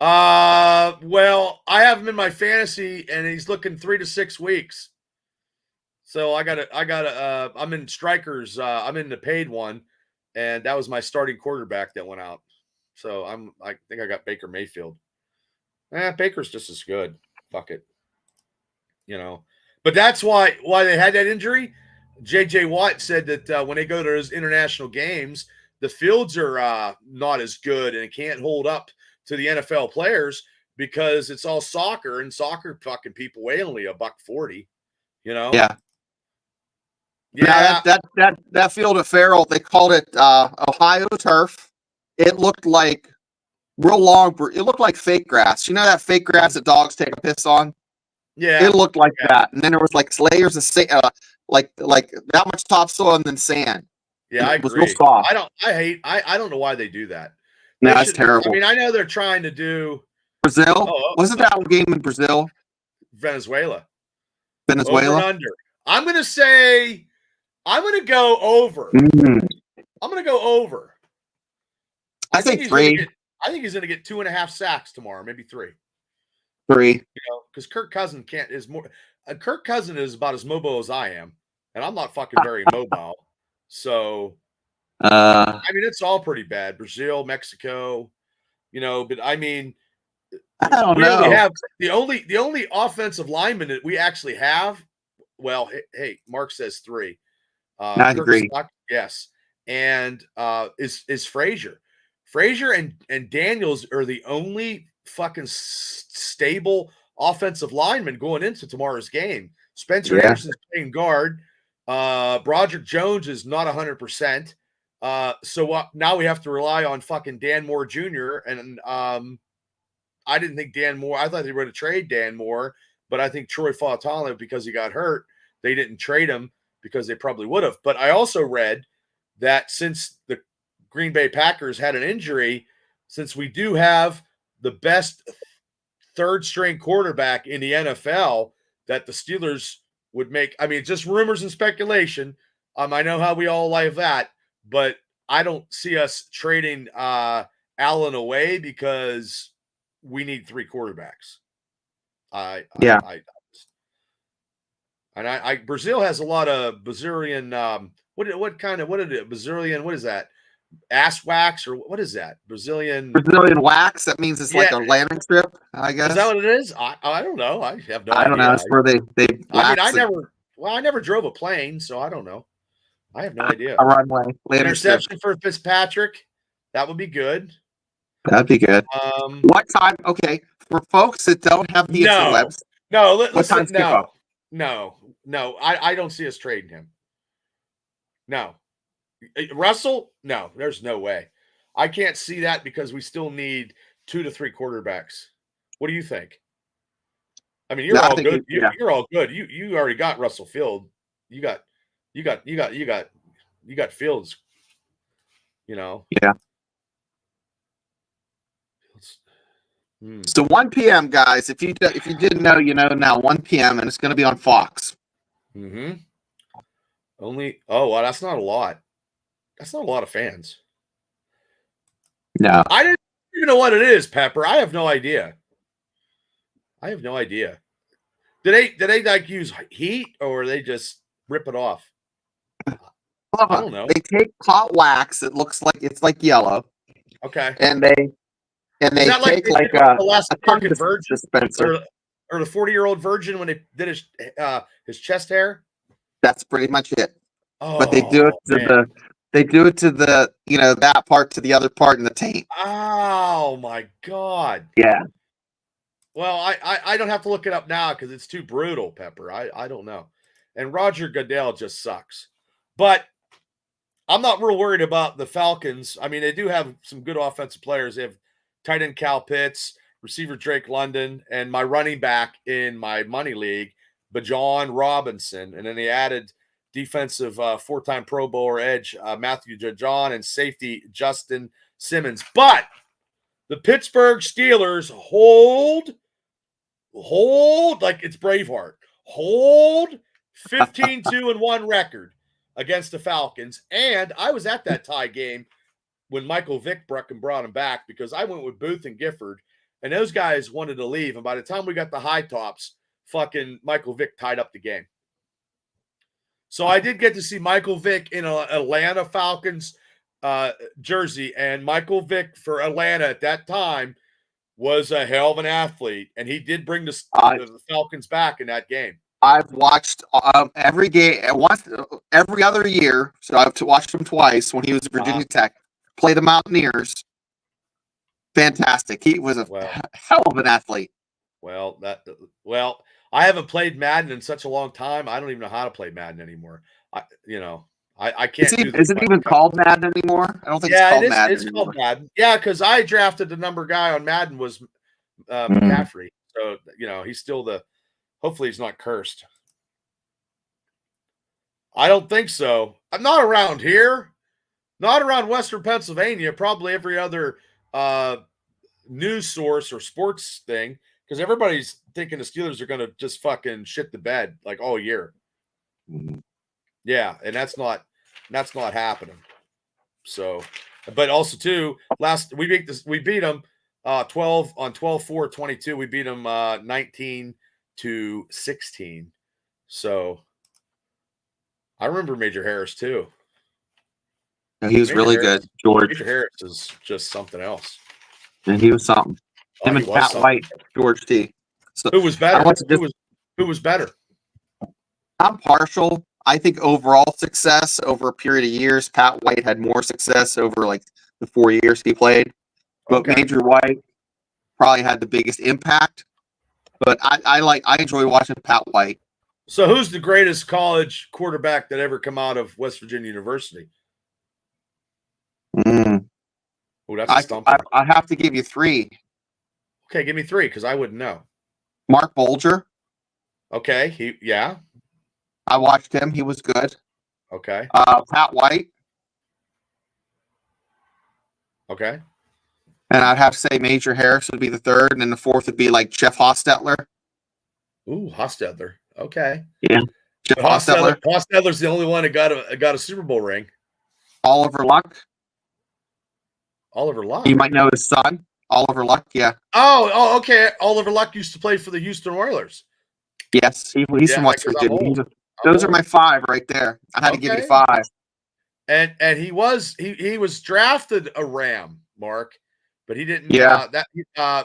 Well, I have him in my fantasy, and he's looking 3 to 6 weeks. So I'm in strikers. I'm in the paid one, and that was my starting quarterback that went out. So I think I got Baker Mayfield. Baker's just as good. Fuck it. But that's why they had that injury. J.J. Watt said that when they go to those international games, the fields are not as good and can't hold up to the NFL players because it's all soccer, and soccer fucking people weigh only $140. Yeah. Yeah. That field at Farrell, they called it Ohio turf. It looked like real long. It looked like fake grass. You know that fake grass that dogs take a piss on? Yeah. It looked like that. And then there was like layers of sand, like that much topsoil and then sand. Yeah, I agree. It was real soft. I don't know why they do that. No, that's terrible. I mean, I know they're trying to do Brazil. Wasn't that one game in Brazil? Venezuela. Over and under. I'm going to go over. Mm-hmm. I'm going to go over. I think 3. I think he's going to get 2.5 sacks tomorrow, maybe 3. 3. Because Kirk Cousins Kirk Cousins is about as mobile as I am, and I'm not fucking very mobile. So, I mean, it's all pretty bad. Brazil, Mexico, but I mean, I don't know. Only have the only offensive lineman that we actually have. Well, hey, Mark says 3. I agree. Yes, and is Frazier. Frazier and Daniels are the only fucking stable offensive linemen going into tomorrow's game. Spencer Anderson's playing guard. Broderick Jones is not 100%. So now we have to rely on fucking Dan Moore Jr. And I didn't think Dan Moore. I thought they were going to trade Dan Moore, but I think Troy Fautala, because he got hurt, they didn't trade him because they probably would have. But I also read that since the Green Bay Packers had an injury, since we do have the best third-string quarterback in the NFL, that the Steelers would make. I mean, just rumors and speculation. I know how we all like that, but I don't see us trading Allen away because we need 3 quarterbacks. Brazil has a lot of Brazilian. What is it? Brazilian? What is that? Ass wax or what is that? Brazilian wax. That means it's like a landing strip, I guess. Is that what it is? I don't know. I have no idea. I don't know. It's where they I mean, I never drove a plane, so I don't know. I have no idea. A runway. Interception for Fitzpatrick. That would be good. That'd be good. What time? Okay, for folks that don't have the interwebs. No. I don't see us trading him. No. Russell? No, there's no way. I can't see that because we still need 2 to 3 quarterbacks. What do you think? I mean, you're all good. You're all good. You already got Russell Field. You got Fields. Yeah. So 1 p.m. guys, if you didn't know, you know now. 1 p.m. and it's going to be on Fox. Mm-hmm. Well, that's not a lot. That's not a lot of fans. No. I didn't even know what it is, Pepper. I have no idea. Do they like use heat or they just rip it off? I don't know. They take hot wax. It looks like it's like yellow. Okay. And they take like a American virgin dispenser or the 40-year-old virgin when they did his chest hair. That's pretty much it. Oh, but they do it to the that part to the other part in the taint. Oh my God. Yeah. Well, I don't have to look it up now because it's too brutal, Pepper. I don't know. And Roger Goodell just sucks. But I'm not real worried about the Falcons. I mean, they do have some good offensive players. They have tight end Cal Pitts, receiver Drake London, and my running back in my money league, Bajon Robinson. And then they added defensive 4-time Pro Bowler edge Matthew Jajon and safety Justin Simmons. But The Pittsburgh Steelers hold like it's Braveheart. Hold 15-2-1 record against the Falcons. And I was at that tie game when Michael Vick brought him back because I went with Booth and Gifford, and those guys wanted to leave. And by the time we got the high tops, fucking Michael Vick tied up the game. So I did get to see Michael Vick in an Atlanta Falcons jersey, and Michael Vick for Atlanta at that time was a hell of an athlete, and he did bring the Falcons back in that game. I've watched every game once every other year, so I've watched him twice when he was at Virginia Tech. Play the Mountaineers. Fantastic. He was a hell of an athlete. Well, I haven't played Madden in such a long time. I don't even know how to play Madden anymore. I can't. Is it even called Madden anymore? I don't think it's called Madden. It's called Madden. Yeah, because I drafted the number guy on Madden was McCaffrey. So he's still hopefully he's not cursed. I don't think so. I'm not around here. Not around Western Pennsylvania. Probably every other news source or sports thing, because everybody's thinking the Steelers are going to just fucking shit the bed like all year. Mm-hmm. Yeah, and that's not happening. So, but also too, we beat them 12 on 12-4-22. We beat them 19-16. So, I remember Major Harris too. No, he was really good, George. Major Harris is just something else. And he was something. Him and Pat White, George T. So who was better? Who was better? I'm partial. I think overall success over a period of years, Pat White had more success over like the 4 years he played. But Major White probably had the biggest impact. But I enjoy watching Pat White. So who's the greatest college quarterback that ever come out of West Virginia University? Oh, that's a stumper. I have to give you three. Okay, give me three because I wouldn't know. Mark Bolger. Okay, I watched him. He was good. Okay. Pat White. Okay. And I'd have to say Major Harris would be the third, and then the fourth would be like Jeff Hostetler. Ooh, Hostetler. Okay. Yeah. Jeff Hostetler. Hostetler's the only one that got a Super Bowl ring. Oliver Luck. Oliver Luck. You might know his son, Oliver Luck. Yeah. Oh, okay. Oliver Luck used to play for the Houston Oilers. Yes, he's from West Virginia. Those are my five right there. I had to give you five. And he was drafted a Ram, Mark, but he didn't. Yeah.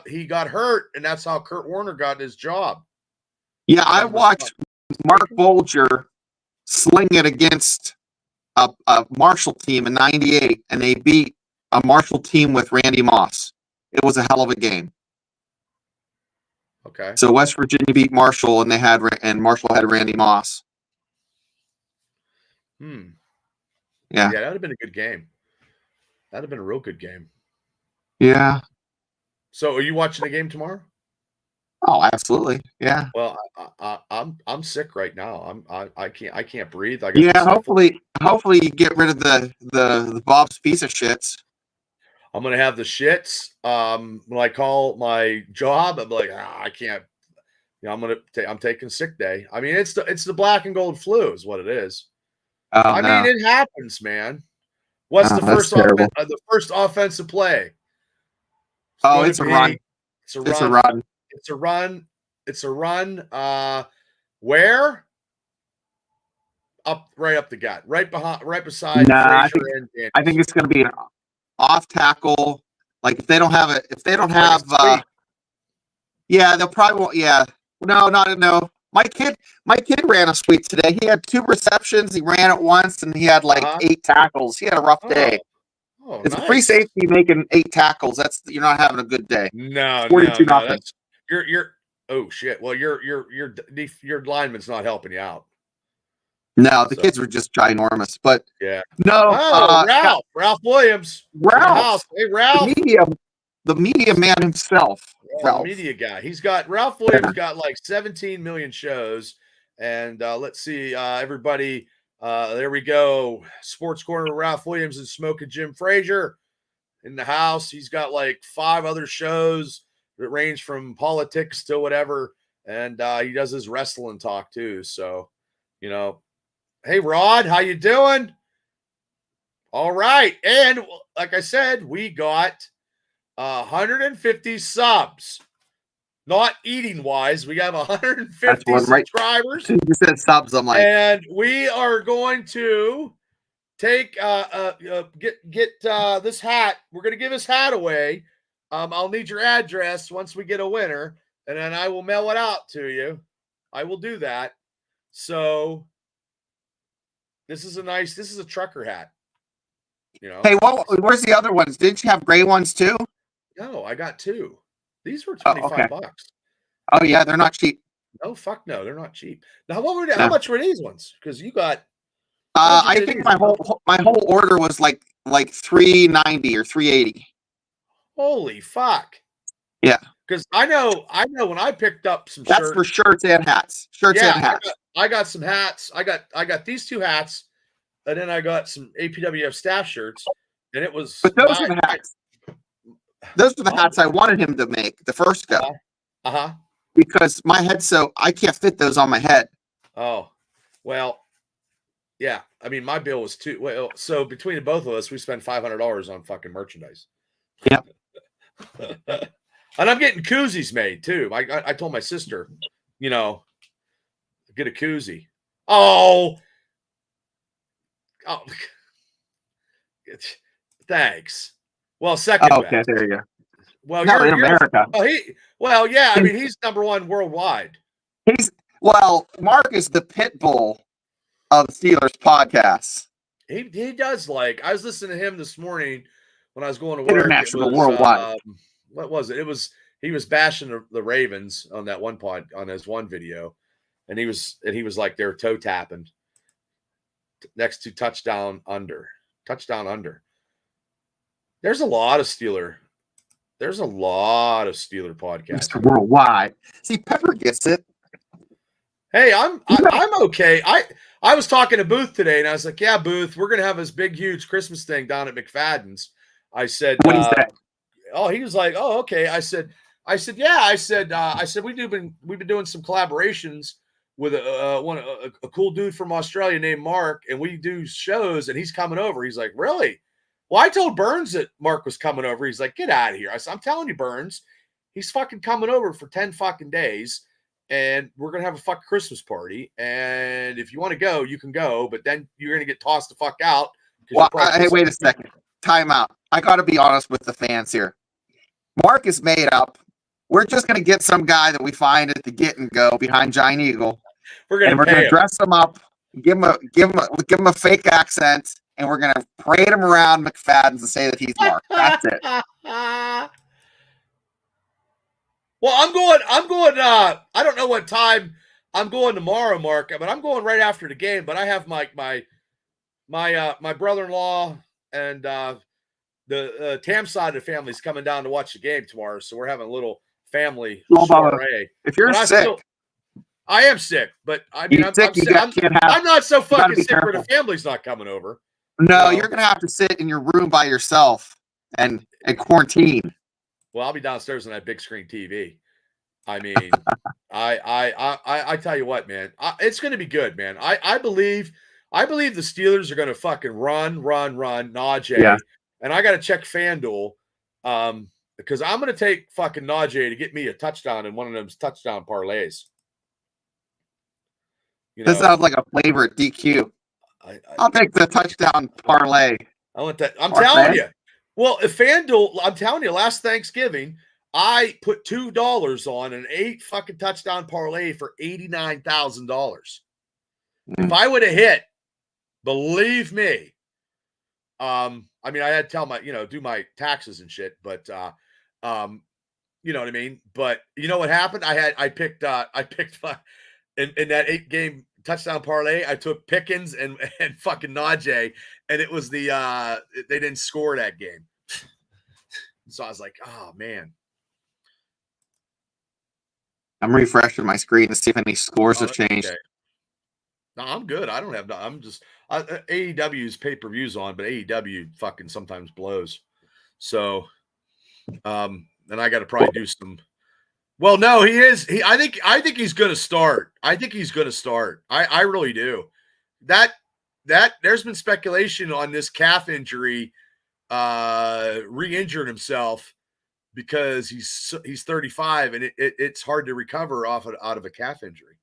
He got hurt, and that's how Kurt Warner got his job. Yeah, I watched Mark Bolger sling it against a Marshall team in '98, and they beat a Marshall team with Randy Moss. It was a hell of a game. Okay. So West Virginia beat Marshall, and Marshall had Randy Moss. Yeah. Yeah, that would have been a good game. That'd have been a real good game. Yeah. So, are you watching the game tomorrow? Oh, absolutely. Yeah. Well, I'm sick right now. I can't breathe. Hopefully you get rid of the Bob's piece of shits. I'm gonna have the shits. When I call my job, I'm like, I can't. I'm taking sick day. I mean, it's the black and gold flu is what it is. Oh, mean, it happens, man. What's the first offensive play? It's a run. It's a run. It's a run. It's a run. Where? Right up the gut. Right beside Frazier and Daniels. I think it's going to be an off tackle. Like if they don't have they'll probably no. My kid ran a sweep today. He had 2 receptions. He ran it once, and he had 8 tackles. He had a rough day. It's a free safety making 8 tackles. You're not having a good day. No, 42 nothing. You're oh shit. Well, your lineman's not helping you out. No, the kids were just ginormous. But yeah, no. Ralph Williams. Hey, Ralph. The media man himself. The media guy. Ralph Williams got like 17 million shows. And let's see, everybody. There we go. Sports Corner with Ralph Williams and Smoking Jim Frazier. in the house. He's got like 5 other shows that range from politics to whatever. And he does his wrestling talk too. So, hey, Rod, how you doing? All right. And like I said, we got 150 subs. Not eating wise, we have 150 subscribers. Right. You said subs, I'm like, and we are going to take get this hat. We're going to give this hat away. I'll need your address once we get a winner, and then I will mail it out to you. I will do that. So this is a trucker hat. Hey, where's the other ones? Didn't you have gray ones too? No, I got 2. These were $25. Oh yeah, they're not cheap. No, fuck no, they're not cheap. Now, how much were these ones? Because you got. I think my whole order was like $390 or $380. Holy fuck! Yeah, because I know when I picked up some shirts. That's for shirts and hats. And hats. I got some hats. I got these 2 hats, and then I got some APWF staff shirts, and it was. But those are the hats. Those are the hats I wanted him to make the first go. Because my head, so I can't fit those on my head. Oh, well, yeah. I mean, my bill was so between the both of us, we spent $500 on fucking merchandise. Yep. And I'm getting koozies made too. I told my sister, get a koozie. Oh, thanks. Well, second. Oh, okay, there you go. Well, you're in America. Yeah. I mean, he's #1 worldwide. Mark is the pit bull of the Steelers podcast. He does I was listening to him this morning when I was going to work. International, worldwide. What was it? He was bashing the Ravens on that one on his one video, and he was like they're toe tapping next to touchdown under. There's a lot of Steeler podcasts. Mr. Worldwide. See, Pepper gets it. Hey, I'm okay. I was talking to Booth today, and I was like, "Yeah, Booth, we're gonna have this big, huge Christmas thing down at McFadden's." I said, "What is that?" Oh, he was like, "Oh, okay." I said, "Yeah." I said, we've been doing some collaborations with a cool dude from Australia named Mark, and we do shows, and he's coming over." He's like, "Really?" Well, I told Burns that Mark was coming over. He's like, "Get out of here." I said, "I'm telling you, Burns, he's fucking coming over for 10 fucking days, and we're going to have a fucking Christmas party. And if you want to go, you can go, but then you're going to get tossed the fuck out." Well, hey, wait a second. Time out. I got to be honest with the fans here. Mark is made up. We're just going to get some guy that we find at the Get and Go behind Giant Eagle. We're going to dress him up, give him a fake accent, and we're going to parade him around McFadden's and say that he's Mark. That's it. Well, I'm going, I don't know what time I'm going tomorrow, Mark, but I'm going right after the game. But I have my brother-in-law and the Tam side of the family is coming down to watch the game tomorrow. So we're having a little family soiree. If you're sick. I am sick, but I mean, I'm not so fucking sick where the family's not coming over. No, you're going to have to sit in your room by yourself and quarantine. Well, I'll be downstairs on that big screen TV. I mean, I tell you what, man, it's going to be good, man. I believe the Steelers are going to fucking run, Najee. Yeah. And I got to check FanDuel because I'm going to take fucking Najee to get me a touchdown in one of those touchdown parlays. This sounds like a flavor at DQ. I'll take the touchdown parlay. I want that. I'm telling you. Well, if FanDuel, I'm telling you, last Thanksgiving, I put $2 on an 8 fucking touchdown parlay for $89,000. If I would have hit, believe me, I mean, I had to tell do my taxes and shit, but you know what I mean? But you know what happened? I picked in that 8-game touchdown parlay, I took Pickens and fucking Najee, and it was they didn't score that game. So I was like, oh man. I'm refreshing my screen to see if any scores have changed. Okay. No, I'm good. I don't have. I'm just AEW's pay-per-views on, but AEW fucking sometimes blows. So, and I got to probably do some. Well, no, he is. I think he's going to start. I think he's going to start. I really do. That there's been speculation on this calf injury, re-injured himself because he's 35 and it's hard to recover out of a calf injury.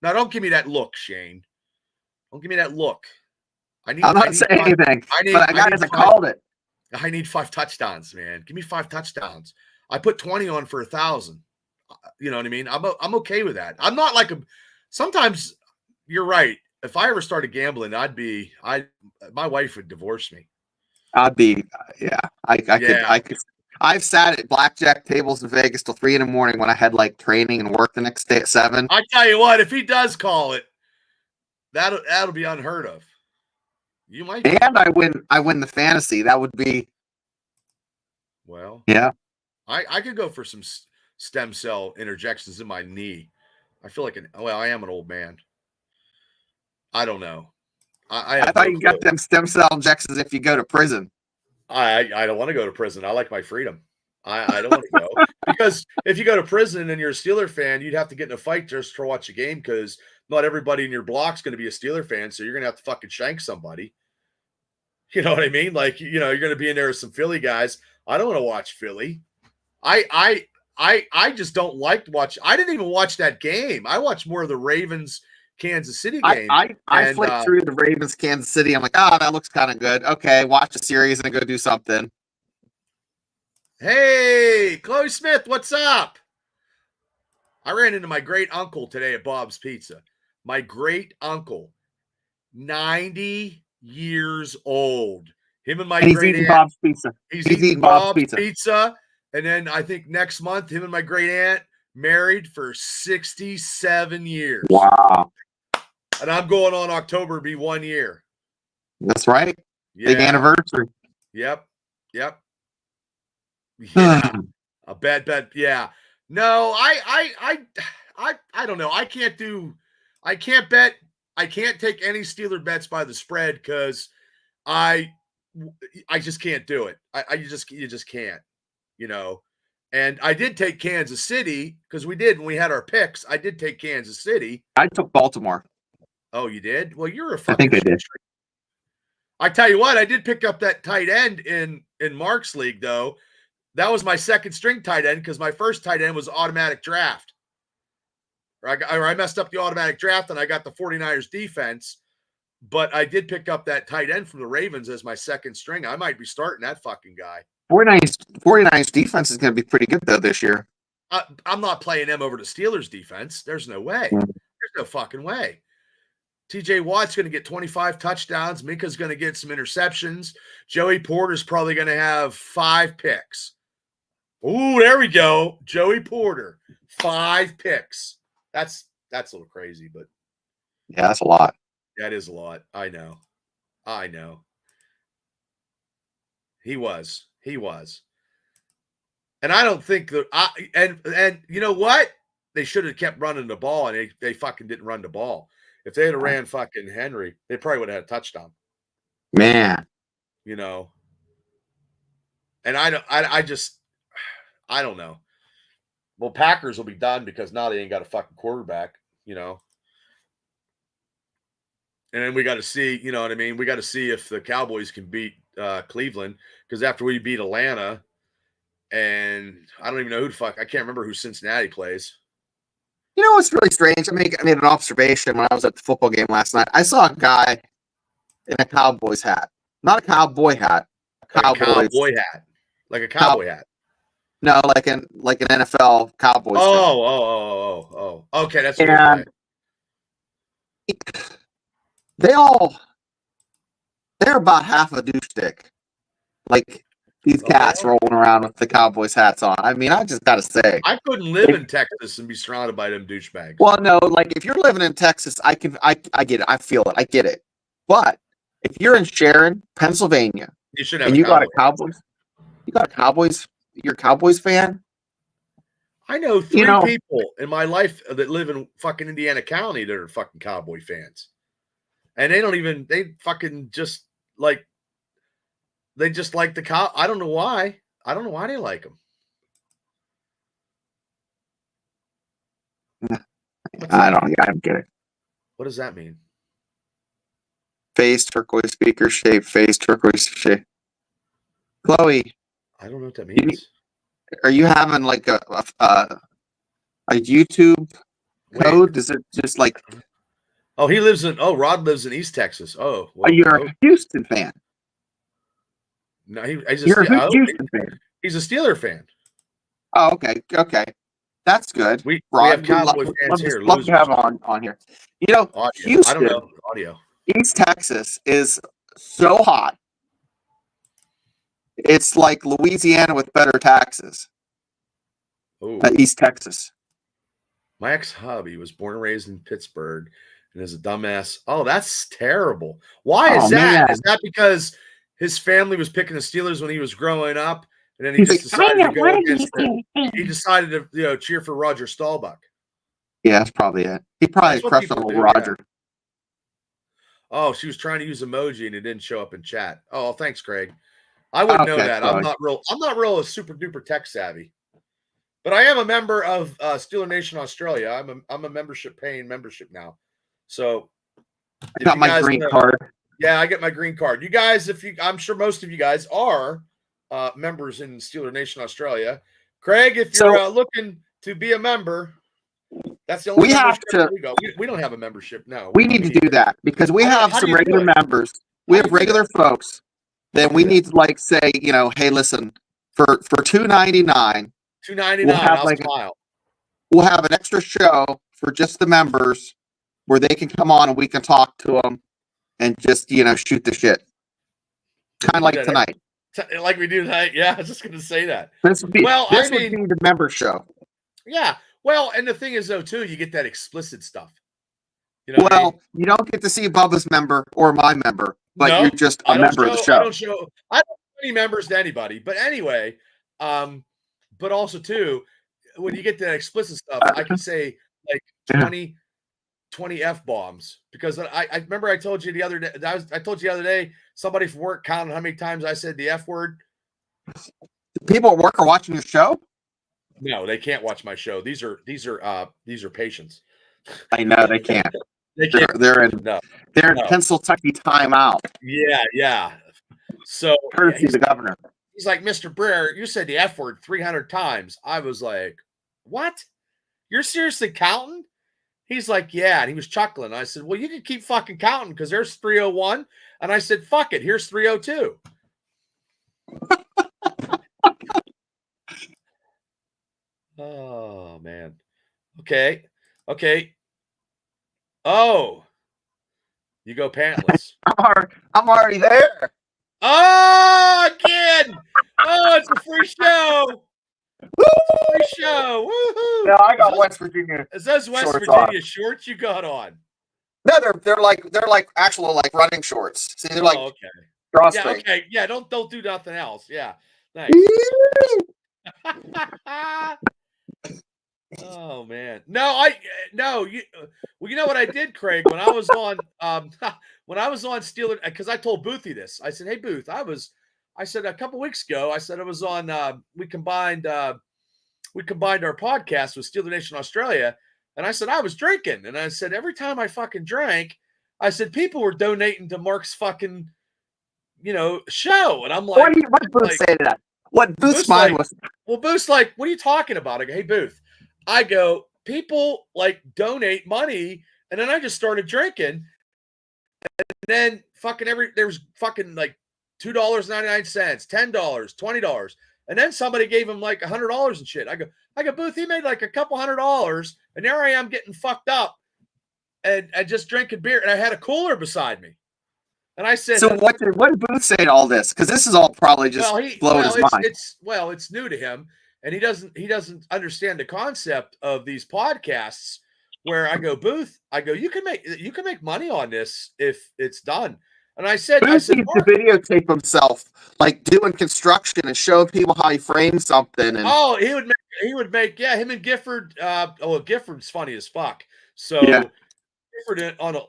Now, don't give me that look, Shane. Don't give me that look. I'm not saying anything, but I called it. I need 5 touchdowns, man. Give me 5 touchdowns. I put 20 on for 1,000. You know what I mean? I'm okay with that. I'm not like sometimes you're right. If I ever started gambling, my wife would divorce me. I'd be, yeah. I could. I've sat at blackjack tables in Vegas till 3 a.m. when I had like training and work the next day at 7. I tell you what, if he does call it, that'll be unheard of. You might. And I win the fantasy. That would be. Well, yeah. I could go for some stem cell interjections in my knee. I feel like I am an old man. I don't know. I thought you got them stem cell injections if you go to prison. I don't want to go to prison. I like my freedom. I don't want to go because if you go to prison and you're a Steeler fan, you'd have to get in a fight just to watch a game because not everybody in your block's going to be a Steeler fan, so you're going to have to fucking shank somebody. You know what I mean? Like, you're going to be in there with some Philly guys. I don't want to watch Philly. I just don't like to watch. I didn't even watch that game. I watched more of the Ravens Kansas City game. I flipped through the Ravens Kansas City. I'm like, oh, that looks kind of good. Okay, watch a series and go do something. Hey, Chloe Smith, what's up? I ran into my great uncle today at Bob's Pizza. My great uncle, 90 years old. Him and my great aunt. Bob's Pizza. He's eating Bob's Pizza. And then I think next month, him and my great aunt married for 67 years. Wow. And I'm going on October to be 1 year. That's right. Yeah. Big anniversary. Yep. Yeah. A bad bet. Yeah. No, I don't know. I can't bet. I can't take any Steeler bets by the spread because I just can't do it. You just can't, And I did take Kansas City because when we had our picks. I did take Kansas City. I took Baltimore. Oh, you did? Well, you're a fucking. I think I did. I tell you what, I did pick up that tight end in Mark's league though. That was my second string tight end because my first tight end was automatic draft. I messed up the automatic draft and I got the 49ers defense, but I did pick up that tight end from the Ravens as my second string. I might be starting that fucking guy. 49ers defense is going to be pretty good though this year. I'm not playing them over the Steelers defense. There's no way. There's no fucking way. TJ Watt's going to get 25 touchdowns. Minka's going to get some interceptions. Joey Porter's probably going to have 5 picks. Ooh, there we go. Joey Porter, 5 picks. That's a little crazy, but yeah, that's a lot. That is a lot. I know. He was. And I don't think that and you know what? They should have kept running the ball and they fucking didn't run the ball. If they had ran fucking Henry, they probably would have had a touchdown. Man. And I don't know. Well, Packers will be done because now they ain't got a fucking quarterback, And then we got to see, you know what I mean? We got to see if the Cowboys can beat Cleveland because after we beat Atlanta, and I don't even know I can't remember who Cincinnati plays. You know what's really strange? I made an observation when I was at the football game last night. I saw a guy in a Cowboys hat. Not a cowboy hat. Like a cowboy hat. No, like an NFL Cowboys. Oh. Okay, that's what and they're about half a douche stick. Like these cats rolling around with the Cowboys hats on. I mean, I just gotta say, I couldn't live in Texas and be surrounded by them douchebags. Well, no, like if you're living in Texas, I get it. I feel it. I get it. But if you're in Sharon, Pennsylvania, you should have and you got a Cowboys, you're a Cowboys fan. I know 3 people in my life that live in fucking Indiana County that are fucking Cowboy fans. And they fucking just like They just like the cow. I don't know why. I don't know why they like them. I don't. Yeah, I'm kidding. What does that mean? Face turquoise speaker shape. Face turquoise shape. Chloe, I don't know what that means. are you having like a YouTube code? Is it just like? Oh, Rod lives in East Texas. Oh, well, You're a Houston fan. No, he's You're a Houston fan. He's a Steeler fan. Oh, okay, that's good. We Rod, have Cowboy fans here. Love to have on here. You know, Audio. Houston, I don't know audio. East Texas is so hot. It's like Louisiana with better taxes. East Texas. My ex-hubby was born and raised in Pittsburgh and is a dumbass. Oh, that's terrible. Why is that? Man. Is that because his family was picking the Steelers when he was growing up, and then he decided to go against he decided to cheer for Roger Staubach? Yeah, that's probably it. He probably crushed on Roger. Yeah. Oh, she was trying to use emoji and it didn't show up in chat. Oh, thanks, Craig. I wouldn't know that. I'm not real super duper tech savvy. But I am a member of Steeler Nation Australia. I'm a paying membership now. So I got my green card. Yeah, I get my green card. You guys, I'm sure most of you guys are members in Steeler Nation Australia. Craig, if you're looking to be a member, that's the only we go. We don't have a membership. No. We need to do that because we have some regular members. We have regular folks. Then we need to say, hey, listen, for $2.99. $2.99. We'll have an extra show for just the members where they can come on and we can talk to them and just shoot the shit. Kind of like tonight. Like we do tonight. Yeah, I was just going to say that. This would be the member show. Yeah. Well, and the thing is though too, you get that explicit stuff. You don't get to see Bubba's member or my member, but you're just a member of the show. I don't show any members to anybody. But anyway, but also too, when you get that explicit stuff, I can say like 20 F-bombs because I remember I told you the other day. I told you the other day somebody from work counted how many times I said the F word. People at work are watching your show. No, they can't watch my show. These are patients. I know they can't. They're in Pennsylvania timeout. Yeah. So courtesy the governor. He's like, Mr. Breer, you said the F word 300 times. I was like, what? You're seriously counting? He's like, yeah. And he was chuckling. I said, well, you can keep fucking counting because there's 301. And I said, fuck it. Here's 302. Oh, man. Okay. Oh, you go pantless. I'm already there. Oh, again. Oh, it's a free show. Free show. Woohoo. No, I got West Virginia. Is those West Virginia shorts you got on? No, they're like actual running shorts. See, they're okay. Drawstring. Yeah, okay. Yeah, don't do nothing else. Yeah. Thanks. Oh man. You know what I did, Craig, when I was on Steeler, because I told Boothie this. I said, hey Booth, I said a couple weeks ago, I said I was on we combined our podcast with Steeler Nation Australia, and I said I was drinking, and I said every time I fucking drank, I said people were donating to Mark's fucking show, and I'm like, what did Booth say to that? What Booth's mind was? Well, Booth's like, what are you talking about? I go, hey Booth, I go, people donate money, and then I just started drinking, and then there was fucking $2.99, $10, $20, and then somebody gave him $100 and shit. I go, Booth, he made a couple $100, and there I am getting fucked up, and just drinking beer, and I had a cooler beside me, and I said, so what did Booth say to all this? Because this is all probably just blowing his mind. It's new to him. And he doesn't understand the concept of these podcasts where I go, Booth, you can make money on this if it's done. And I said, Booth needs to videotape himself doing construction and show people how he frames something. And he would make him and Gifford. Gifford's funny as fuck. So Gifford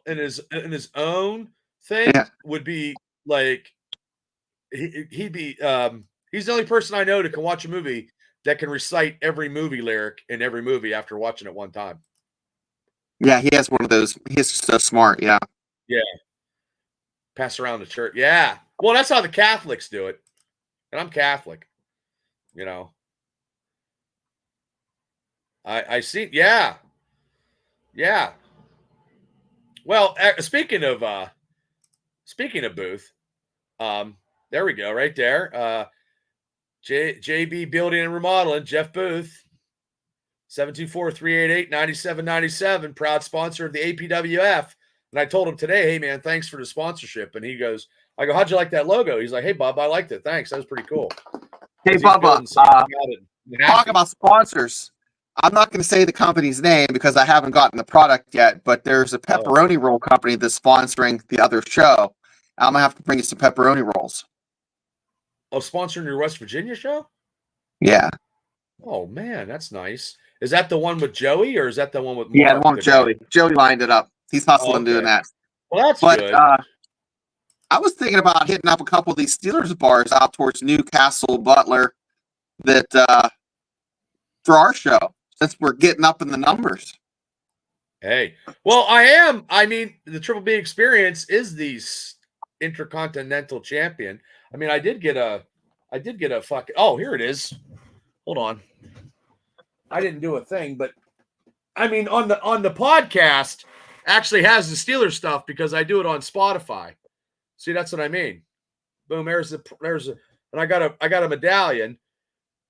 in his own thing would be he'd be he's the only person I know that can watch a movie that can recite every movie lyric in every movie after watching it one time. Yeah, he has one of those. He's so smart. Yeah. Yeah. Pass around the church. Yeah. Well, that's how the Catholics do it. And I'm Catholic. You know. I see. Yeah. Yeah. Well, speaking of Booth, there we go, right there. JB Building and Remodeling, Jeff Booth, 724-388-9797, proud sponsor of the APWF. And I told him today, hey man, thanks for the sponsorship. And he goes, I go, how'd you like that logo? He's like, hey Bob, I liked it. Thanks. That was pretty cool. Hey Bubba, talk about sponsors. I'm not going to say the company's name because I haven't gotten the product yet, but there's a pepperoni roll company that's sponsoring the other show. I'm going to have to bring you some pepperoni rolls. Oh, sponsoring your West Virginia show? Yeah. Oh, man, that's nice. Is that the one with Joey or is that the one with Mark? Yeah, the one with Joey. Joey lined it up. He's hustling doing that. Well, that's good. I was thinking about hitting up a couple of these Steelers bars out towards Newcastle, Butler, that for our show, since we're getting up in the numbers. Hey, well, I mean, the Triple B Experience is the Intercontinental Champion. I mean, I did get a fucking. Oh, here it is. Hold on. I didn't do a thing, but I mean, on the podcast actually has the Steelers stuff because I do it on Spotify. See, that's what I mean. Boom. There's and I got a medallion,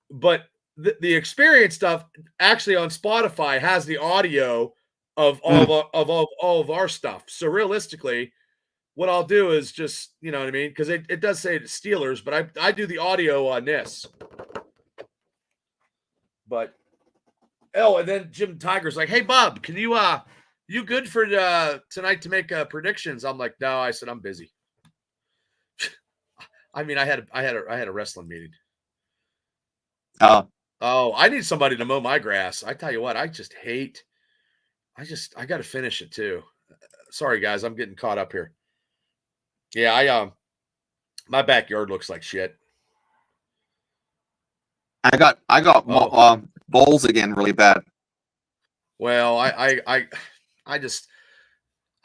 but the experience stuff actually on Spotify has the audio of all of our stuff. So realistically, what I'll do is just, you know what I mean? Because it does say the Steelers, but I do the audio on this. But and then Jim Tiger's like, hey Bob, can you good for tonight to make predictions? I'm like, no, I said I'm busy. I mean, I had a wrestling meeting. Oh, I need somebody to mow my grass. I tell you what, I got to finish it too. Sorry guys, I'm getting caught up here. Yeah, my backyard looks like shit. I got bowls again really bad. Well, I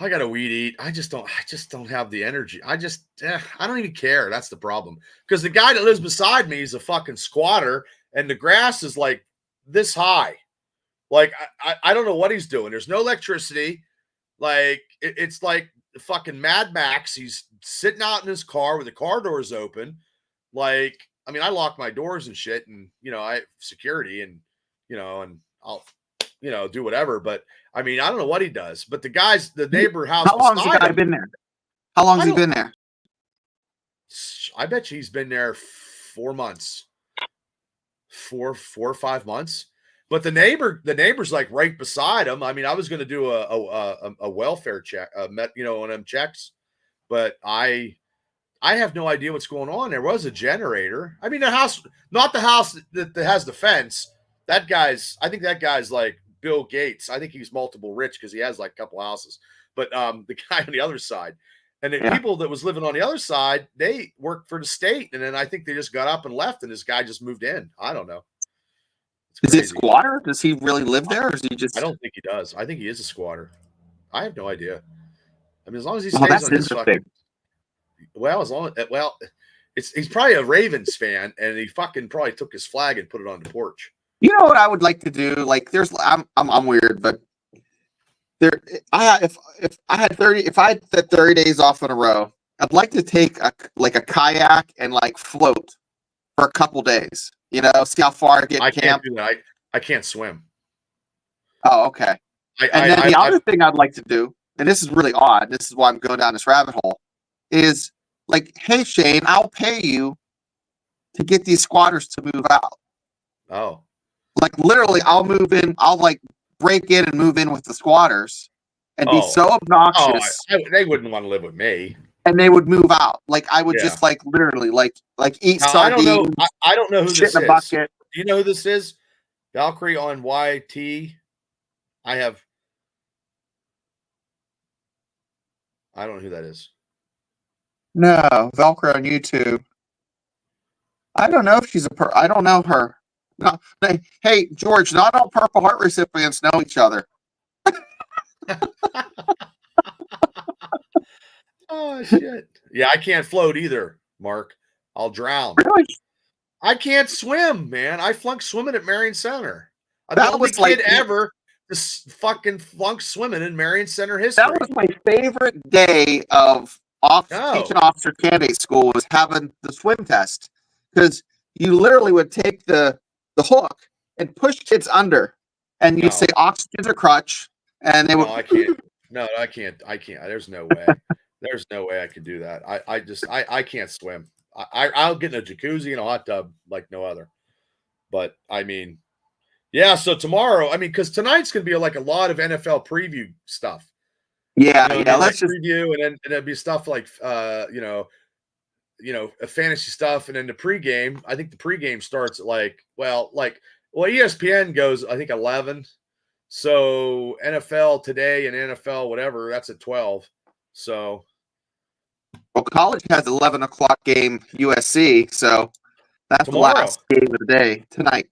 got a weed eat. I just don't have the energy. I don't even care. That's the problem. Because the guy that lives beside me is a fucking squatter, and the grass is like this high. Like I don't know what he's doing. There's no electricity. Like it's like fucking Mad Max. He's sitting out in his car with the car doors open. Like, I mean, I lock my doors and shit, and I have security, and and I'll do whatever. But I mean, I don't know what he does. But the neighbor house. How long has the guy been there? How long has he been there? I bet you he's been there 4 months, 4 or 5 months. But the neighbor's like right beside him. I mean, I was going to do a welfare check, one of them checks, but I have no idea what's going on. There was a generator. I mean, the house, not the house that has the fence. I think that guy's like Bill Gates. I think he's multiple rich because he has like a couple houses. But the guy on the other side, and the people that was living on the other side, they worked for the state, and then I think they just got up and left, and this guy just moved in. I don't know. Is he a squatter? Does he really live there, or is he just? I don't think he does. I think he is a squatter. I have no idea. I mean, as long as he stays on his fucking. He's probably a Ravens fan, and he fucking probably took his flag and put it on the porch. You know what I would like to do? Like, I'm weird, but if I had 30 days off in a row, I'd like to take a kayak and like float for a couple days. See how far I get in camp. Can't do that. I can't swim. Oh, okay. The other thing I'd like to do, and this is really odd, this is why I'm going down this rabbit hole, is like, hey Shane, I'll pay you to get these squatters to move out. Oh. Like literally, I'll move in. I'll like break in and move in with the squatters, and be so obnoxious. They wouldn't want to live with me. And they would move out. Like I would just like literally like eat sardines. I don't know who this is. In a bucket. Do you know who this is? Valkyrie on YT. I don't know who that is. No, Valkyrie on YouTube. I don't know if she's I don't know her. No, hey, George, not all Purple Heart recipients know each other. Oh shit! Yeah, I can't float either, Mark. I'll drown. Really? I can't swim, man. I flunked swimming at Marion Center. I'm the That only was like kid ever to fucking flunk swimming in Marion Center that history. was my favorite day of teaching officer candidate school was having the swim test because you literally would take the hook and push kids under, and you'd say oxygen's a crutch, and they would. No, I can't. No, I can't. I can't. There's no way. There's no way I could do that. I can't swim. I'll get in a jacuzzi and a hot tub like no other. But I mean, yeah. So tomorrow, I mean, because tonight's gonna be like a lot of NFL preview stuff. Yeah, You know, yeah. like Let's just preview, and then it'll be stuff like fantasy stuff, and then the pregame. I think the pregame starts at well, ESPN goes I think 11. So NFL today and NFL whatever that's at 12. So college has 11 o'clock game USC, so that's tomorrow. the last game of the day tonight.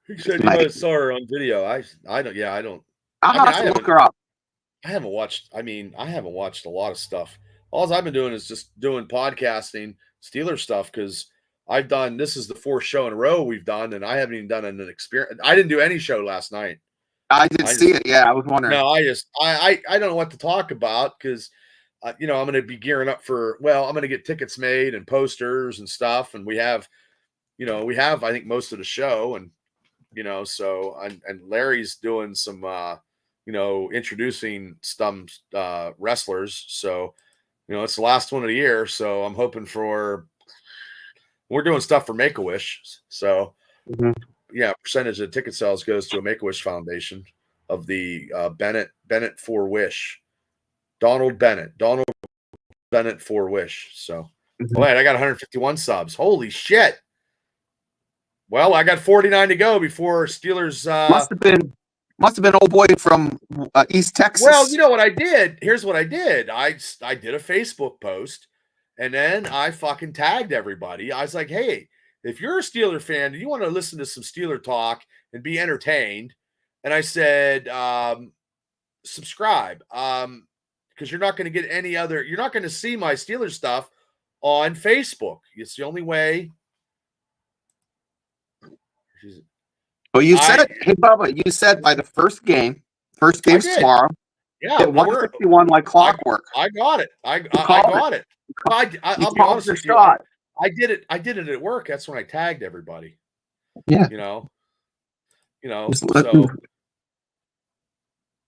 You said you might have saw her on video. I don't. Yeah, I don't. I'll have to look her up. I haven't watched. I mean, I haven't watched a lot of stuff. All I've been doing is just doing podcasting, Steelers stuff because I've done. This is the 4th show in a row we've done, and I haven't even done an experience. I didn't do any show last night. I didn't see it. Yeah, I was wondering. No, I don't know what to talk about because, I'm going to be gearing up for. Well, I'm going to get tickets made and posters and stuff, and we have I think most of the show, and so and Larry's doing some introducing some wrestlers. So, it's the last one of the year. So I'm hoping we're doing stuff for Make-A-Wish. So yeah, percentage of ticket sales goes to a Make-A-Wish Foundation of the Bennett for Wish. Donald Bennett for Wish. So wait, I got 151 subs. Holy shit. Well, I got 49 to go before Steelers. Must have been old boy from East Texas. Well, you know what I did? Here's what I did. I did a Facebook post, and then I fucking tagged everybody. I was like, hey, if you're a Steeler fan and you want to listen to some Steeler talk and be entertained, and I said, subscribe, because you're not going to get you're not going to see my Steeler stuff on Facebook. It's the only way. Well, you said, hey, Bubba, you said by the first game's tomorrow. Yeah, at 151 like clockwork. I got it. I got it. I'll be honest with you. I did it at work. That's when I tagged everybody. Yeah. So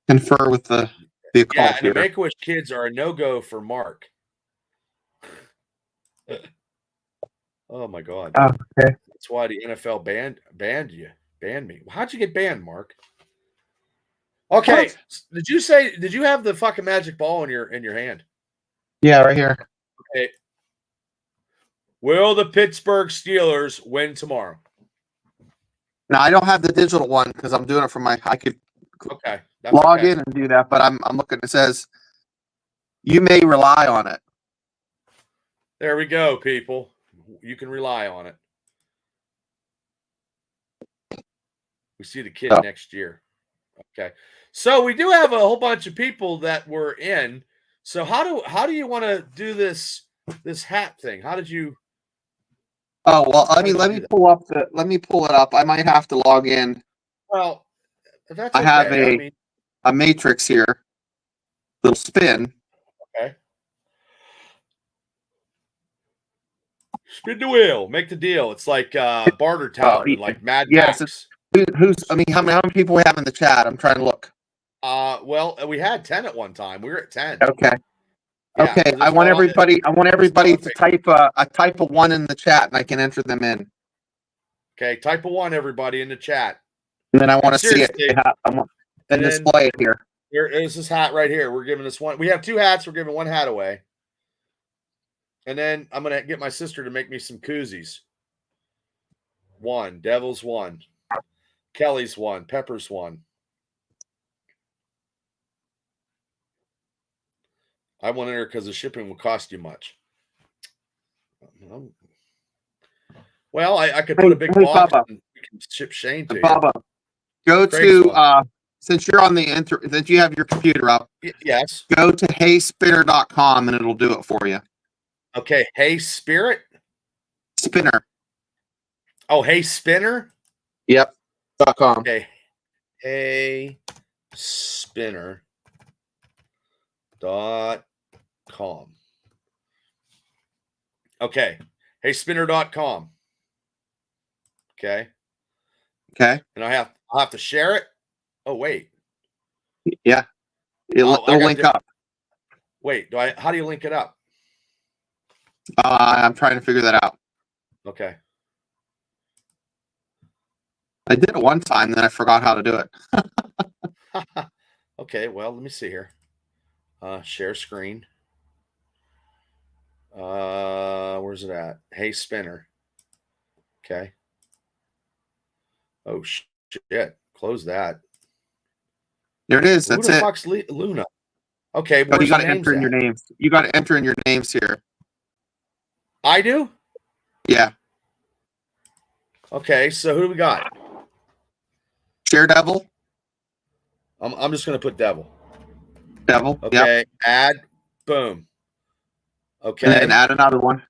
confer with the yeah, and the Make-A-Wish kids are a no-go for Mark. Oh my God. Oh, okay. That's why the NFL banned me. How'd you get banned, Mark? Okay. What? Did you have the fucking magic ball in your hand? Yeah, right here. Okay. Will the Pittsburgh Steelers win tomorrow? No, I don't have the digital one because I'm doing it from I could log in and do that, but I'm looking. It says you may rely on it. There we go, people. You can rely on it. We see the kid next year. Okay. So we do have a whole bunch of people that were in. So how do you want to do this hat thing? How did you? Oh well, let me pull it up. I might have to log in. Well, that's I have a matrix here. Little spin. Okay. Spin the wheel, make the deal. It's like Barter Town, like Mad Max. How many people we have in the chat? I'm trying to look. Well, we had 10 at one time. We were at 10. Okay. Yeah, okay. I want everybody to type a 1 in the chat, and I can enter them in. Okay, type a 1, everybody, in the chat. And then I want to see it. Then display it here. Here is this hat right here. We're giving this one. We have 2 hats. We're giving 1 hat away. And then I'm going to get my sister to make me some koozies. 1. Devil's 1. Kelly's 1. Pepper's 1. I went in there because the shipping would cost you much. Well, I could put a big box and we can ship Shane to Bubba, go to since you're on the that you have your computer up. Yes. Go to heyspinner.com and it'll do it for you. Okay. Hey Spirit. Spinner. Oh, Hey Spinner. Yep. .com. Okay. Hey Spinner. .com. Okay. Heyspinner.com. Okay. Okay. And I'll have to share it. Oh, wait. Yeah. It'll link up. Wait, how do you link it up? I'm trying to figure that out. Okay. I did it one time, then I forgot how to do it. Okay, well, let me see here. Share screen. Where's it at? Hey Spinner. Okay. Oh shit! Close that. There it is. That's Who the it. fuck's Luna? Okay, but you got to enter in your names. You got to enter in your names here. I do. Yeah. Okay, so who do we got? Share Devil. I'm just gonna put Devil. Devil. Okay. Yep. Add. Boom. Okay. And then add another one.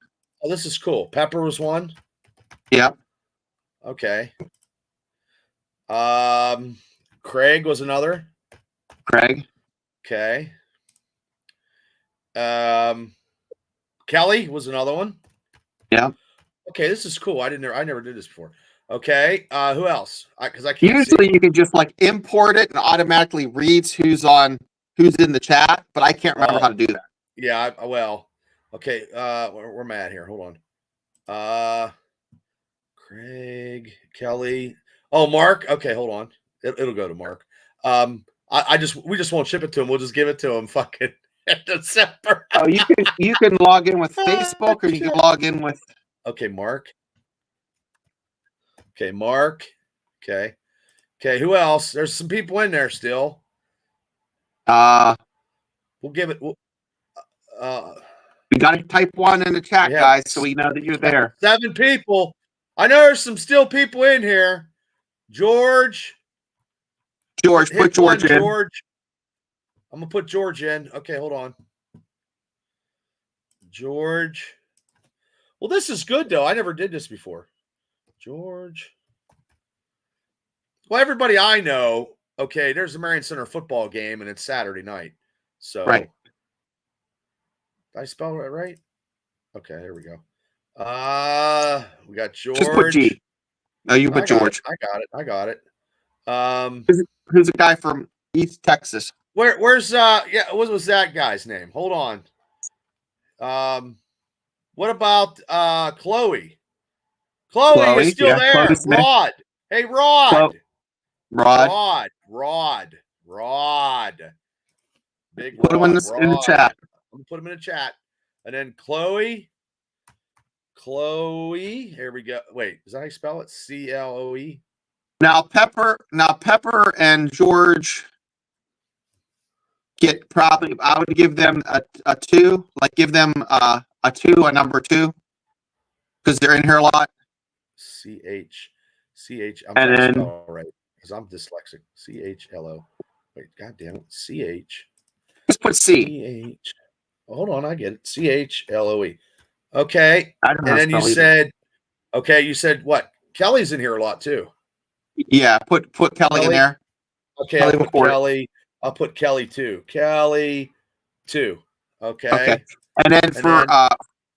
Oh, this is cool. Pepper was one. Yep. Okay. Craig was another. Craig. Okay. Kelly was another one. Yeah. Okay, this is cool. I never did this before. Okay. Who else? Because I can't. Usually you can just like import it and automatically reads who's in the chat, but I can't remember how to do that. Yeah. Well. Okay. We're mad here. Hold on. Craig, Kelly. Oh, Mark. Okay, hold on. It'll go to Mark. We just won't ship it to him. We'll just give it to him. Fucking December. Oh, you can log in with Facebook, or you can log in with. Okay, Mark. Okay, Mark. Okay. Who else? There's some people in there still. We'll give it. We got to type one in the chat, guys, so we know that you're there. 7 people. I know there's some still people in here. George, put George in. George. I'm gonna put George in. Okay, hold on. George. Well, this is good though. I never did this before. George. Well, everybody I know. Okay, there's the Marion Center football game, and it's Saturday night. So, right. Did I spell it right? Okay, there we go. We got George. Just put G. No, you put George. I got it. Who's a guy from East Texas? Where's what was that guy's name? Hold on. What about Chloe? Chloe is still there. Rod. Hey, Rod. Rod. Big Rod. Put him in the chat. I'm gonna put him in the chat. And then Chloe. Here we go. Wait, is that how you spell it? CLOE? Now Pepper and George get probably, I would give them a 2, like give them a 2, a number 2, because they're in here a lot. CH. I'm trying to spell right because I'm dyslexic. CHLO. Wait, god damn it. CH. Just put C. CH. Hold on, I get it. CHLOE. Okay. And then you said what? Kelly's in here a lot too. Yeah, put Kelly in there. Okay, I'll put Kelly too. Kelly 2. Okay. And then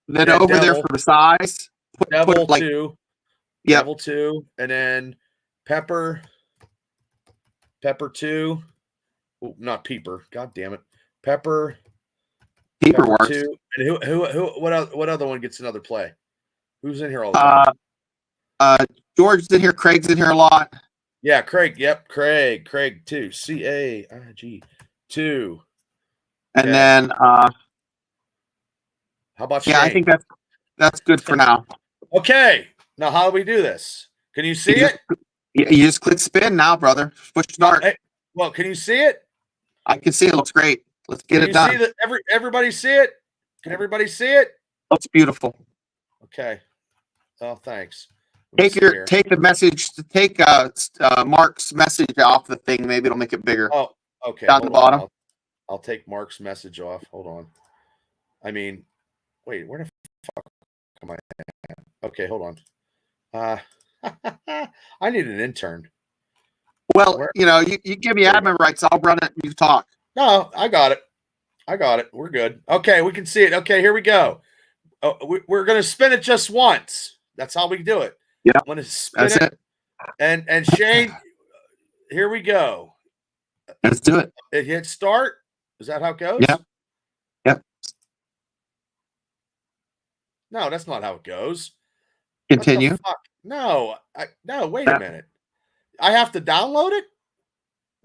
then over Devil, there for the size, Devil like, 2. Yep. Devil 2. And then Pepper 2. Oh, not Peeper. God damn it. Pepper works. 2. And what other one gets another play? Who's in here all the time? George's in here. Craig's in here a lot. Yeah, Craig. Yep, Craig 2. CAIG 2. And then how about Shane? I think that's good for now. Okay. Now how do we do this? Can you see it? You just click spin now, brother. Push start. Hey, well, can you see it? I can see it. Looks great. Let's get it done. See that everybody see it? Can everybody see it? Looks beautiful. Okay. Oh, thanks. Take the message. Take Mark's message off the thing. Maybe it'll make it bigger. Oh, okay. Down the bottom. I'll take Mark's message off. Hold on. I mean, wait. Where the fuck am I at? Okay, hold on. I need an intern. Well, you give me admin rights. I'll run it. You talk. No, I got it. We're good. Okay, we can see it. Okay, here we go. We're gonna spin it just once. That's how we do it. Yeah, I'm gonna spin it. And Shane, here we go. Let's do it. It hit start. Is that how it goes? Yeah. Yep. No, that's not how it goes. Continue. What the fuck? No, wait a minute. I have to download it?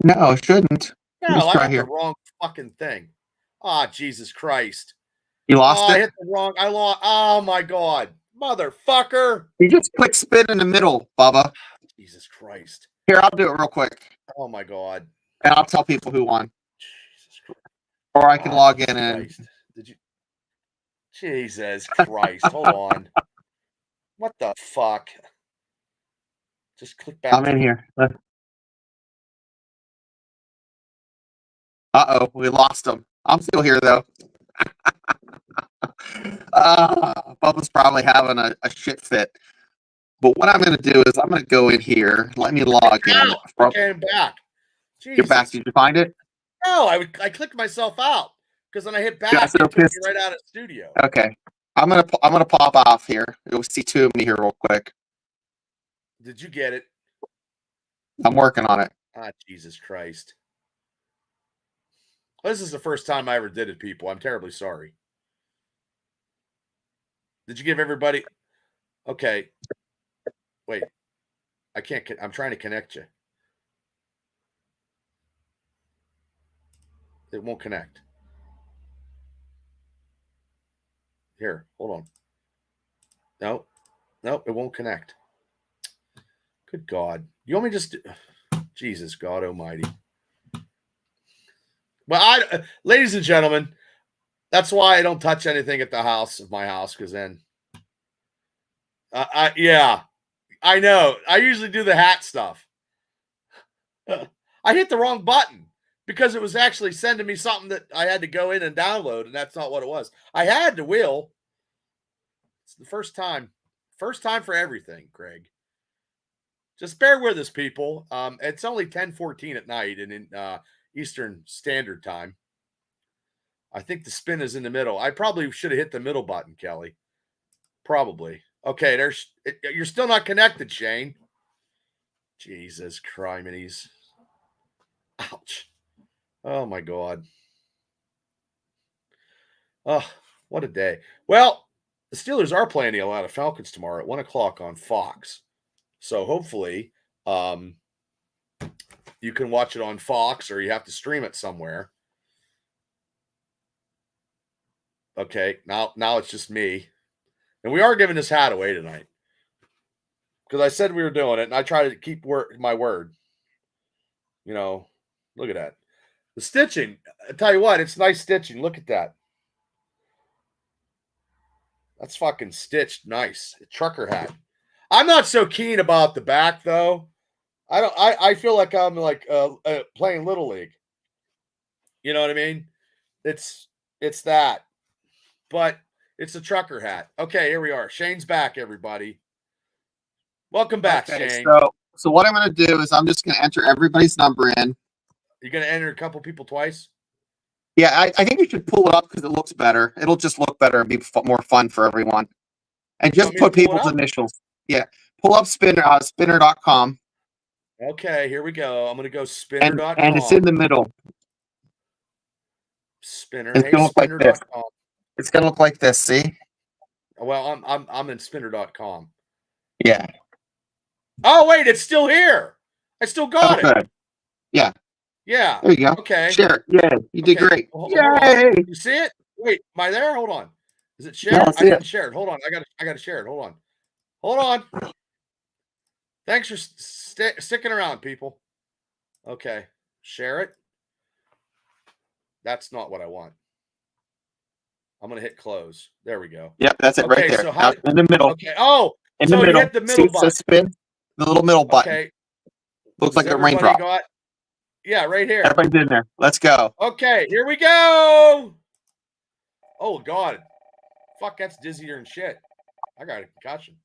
No, it shouldn't. No, I have the wrong fucking thing. Ah, Jesus Christ. You lost it? I hit the wrong. I lost. Oh my God. Motherfucker. You just click spin in the middle, Bubba. Jesus Christ. Here, I'll do it real quick. Oh my God. And I'll tell people who won. Jesus Christ. Or I can log in and. Did you? Jesus Christ. Hold on. What the fuck? Just click back. I'm in here. We lost him. I'm still here though. Bubba's probably having a shit fit. But what I'm going to do is I'm going to go in here. Let me log in. Okay, I'm back. Jesus. Get back. Did you find it? No, I clicked myself out because when I hit back, it took me right out of the studio. Okay, I'm gonna pop off here. You'll see two of me here real quick. Did you get it? I'm working on it. Ah, Jesus Christ. Well, this is the first time I ever did it, people. I'm terribly sorry. Did you give everybody? Okay. Wait. I can't. I'm trying to connect you. It won't connect. Here, hold on. No, it won't connect. Good God. You want me just Jesus God Almighty. Well, ladies and gentlemen, that's why I don't touch anything at the house of my house, because then yeah, I know. I usually do the hat stuff. I hit the wrong button because it was actually sending me something that I had to go in and download, and that's not what it was. I had the will. It's the first time. First time for everything, Craig. Just bear with us, people. It's only 10:14 at night and in Eastern Standard Time. I think the spin is in the middle. I probably should have hit the middle button, Kelly. Probably. Okay, you're still not connected, Shane. Jesus Christ. Ouch. Oh, my God. Oh, what a day. Well, the Steelers are playing the Atlanta Falcons tomorrow at 1 o'clock on Fox. So hopefully you can watch it on Fox or you have to stream it somewhere. Okay, now it's just me. And we are giving this hat away tonight. Because I said we were doing it, and I try to keep my word. You know, look at that. The stitching, I tell you what, it's nice stitching. Look at that. That's fucking stitched nice. A trucker hat. I'm not so keen about the back, though. I feel like I'm like playing Little League. You know what I mean? It's that. But it's a trucker hat. Okay, here we are. Shane's back, everybody. Welcome back, Shane. So what I'm going to do is I'm just going to enter everybody's number in. You're going to enter a couple people twice? Yeah, I think you should pull it up because it looks better. It'll just look better and be more fun for everyone. And just put people's initials. Yeah. Pull up spinner.com. Okay, here we go. I'm going to go spinner.com. And it's in the middle. Spinner. It's going to look like this. It's going to look like this, see? Well, I'm in spinner.com. Yeah. Oh, wait, it's still here. I still got it. Good. Yeah. Yeah. There you go. Okay. Share it. Yeah, you did great. Yay! You see it? Wait, am I there? Hold on. Is it shared? I didn't share it. Hold on. I got to share it. Hold on. Thanks for sticking around, people. Okay. Share it. That's not what I want. I'm going to hit close. There we go. Yep, that's it right there. So how, in the middle. Okay. Oh, in so the middle. you hit the See, middle it says button. spin. The little middle button. Okay. Looks Does like a everybody raindrop. got? Yeah, right here. Everybody's in there. Let's go. Okay, here we go. Oh, God. Fuck, that's dizzier than shit. I got a concussion.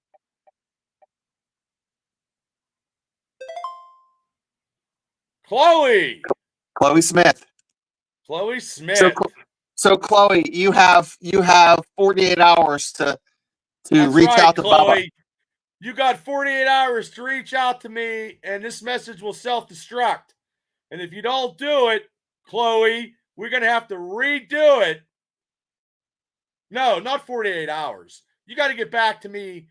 Chloe Smith. Chloe Smith. So Chloe, you have 48 hours to That's reach right, out to Chloe. Bubba. You got 48 hours to reach out to me, and this message will self-destruct. And if you don't do it, Chloe, we're going to have to redo it. No, not 48 hours. You got to get back to me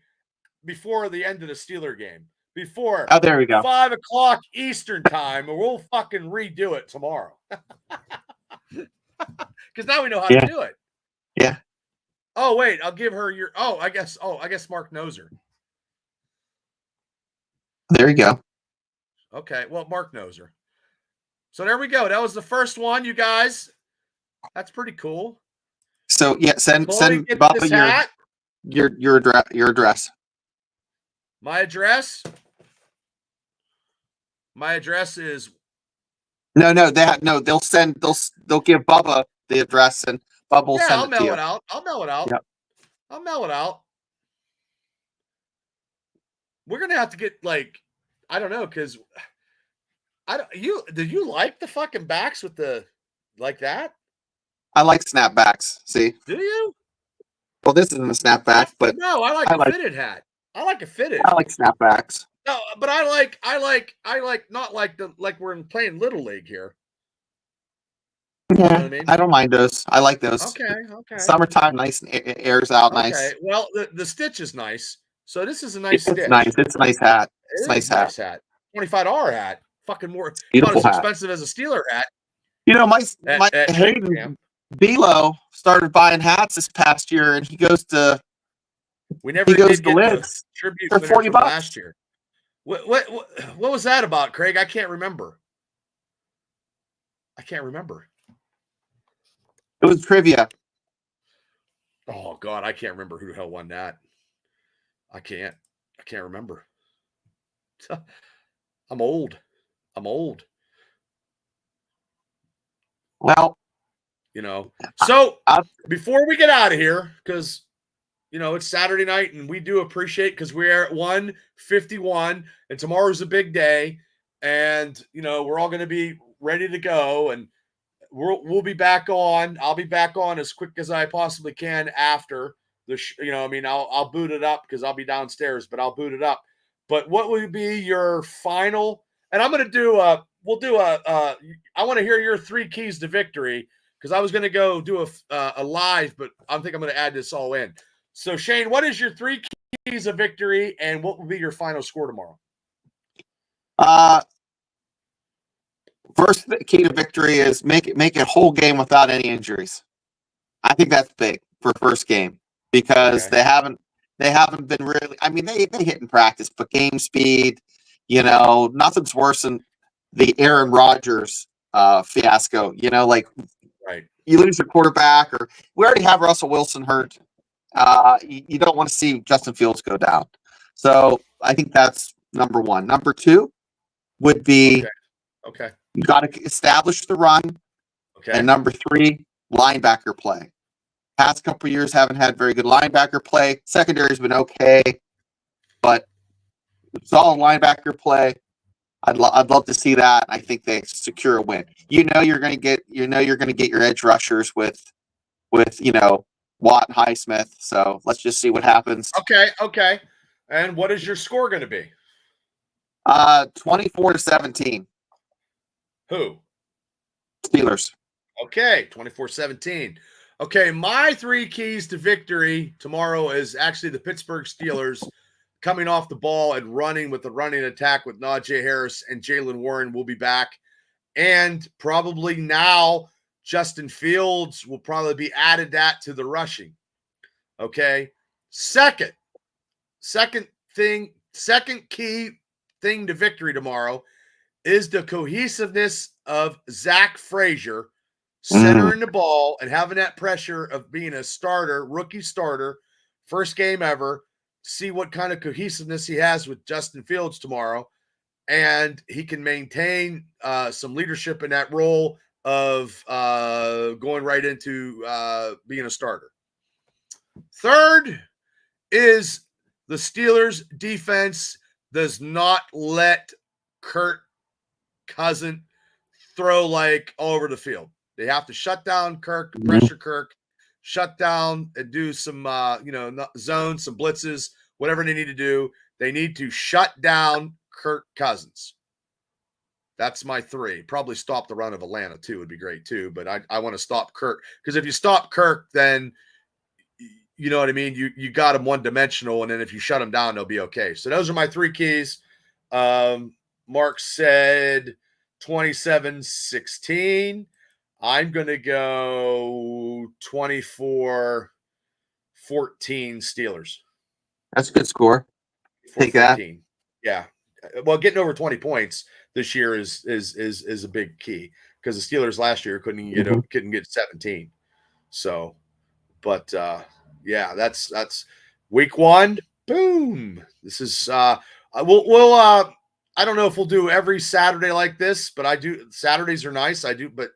before the end of the Steeler game. Before There we go. 5 o'clock Eastern time, or we'll fucking redo it tomorrow. Because now we know how to do it. Yeah. Oh, wait, I'll give her your. I guess Mark knows her. There you go. Okay, well, Mark knows her. So there we go. That was the first one, you guys. That's pretty cool. So yeah, send Chloe, Bubba your address. My address? My address is No, they'll give Bubba the address and Bubba will send it to you. I'll mail it out. Yep. I'll mail it out. We're gonna have to get I don't know, because did you like the fucking backs with the like that? I like snapbacks. See? Do you? Well, this isn't a snapback, but no, I like a fitted hat. I like a fitted. I like snapbacks. No, but I like not like we're playing Little League here. Yeah, you know what I mean? I don't mind those. I like those. Okay. Summertime, nice and it airs out nice. Okay, well, the stitch is nice. So this is a nice stitch. It's nice. It's a nice hat. It's a nice hat. $25 hat. Fucking more. Beautiful not as hat. Expensive as a Steeler hat. You know, my Hayden Belo started buying hats this past year, and he goes to. We never did get the tribute for $40 last year. What was that about, Craig? I can't remember. It was trivia. Oh God, I can't remember who the hell won that. I can't remember. I'm old. Well, so before we get out of here, because it's Saturday night and we do appreciate, because we're at 1:51 and tomorrow's a big day, and we're all going to be ready to go, and we'll be back on. I'll be back on as quick as I possibly can after the I'll boot it up because I'll be downstairs, but I'll boot it up. But what would be your final? And I'm going to do I want to hear your 3 keys to victory, because I was going to go do a live, but I think I'm going to add this all in. So Shane, what is your 3 keys of victory, and what will be your final score tomorrow? First key to victory is make a whole game without any injuries. I think that's big for first game, because they haven't been really. I mean, they hit in practice, but game speed, nothing's worse than the Aaron Rodgers fiasco. Right. You lose your quarterback, or we already have Russell Wilson hurt. You don't want to see Justin Fields go down. So I think that's number 1. Number 2 would be okay. You got to establish the run. Okay. And number 3, linebacker play. Past couple of years haven't had very good linebacker play. Secondary's been okay, but solid linebacker play. I'd love to see that. I think they secure a win. You're going to get your edge rushers with Watt and Highsmith. So let's just see what happens. Okay. And what is your score going to be? 24-17. Who? Steelers. Okay, 24-17. Okay, my 3 keys to victory tomorrow is actually the Pittsburgh Steelers coming off the ball and running with the running attack with Najee Harris and Jalen Warren will be back. And probably now Justin Fields will probably be added that to the rushing. Okay. Second key thing to victory tomorrow is the cohesiveness of Zach Frazier centering the ball and having that pressure of being a starter, rookie starter, first game ever, see what kind of cohesiveness he has with Justin Fields tomorrow. And he can maintain some leadership in that role of going right into being a starter. Third is the Steelers defense does not let Kirk Cousins throw like all over the field. They have to shut down Kirk, pressure Kirk, shut down and do some, zones, some blitzes, whatever they need to do. They need to shut down Kirk Cousins. That's my 3. Probably stop the run of Atlanta too would be great too. But I want to stop Kirk, because if you stop Kirk, then you know what I mean. You got him one dimensional, and then if you shut him down, they'll be okay. So those are my 3 keys. Mark said 27-16. I'm gonna go 24-14 Steelers. That's a good score. Take that. Yeah. Well, getting over 20 points this year is a big key, because the Steelers last year couldn't get 17. So, but yeah, that's week 1. Boom. This is we'll I don't know if we'll do every Saturday like this, but I do. Saturdays are nice. I do, but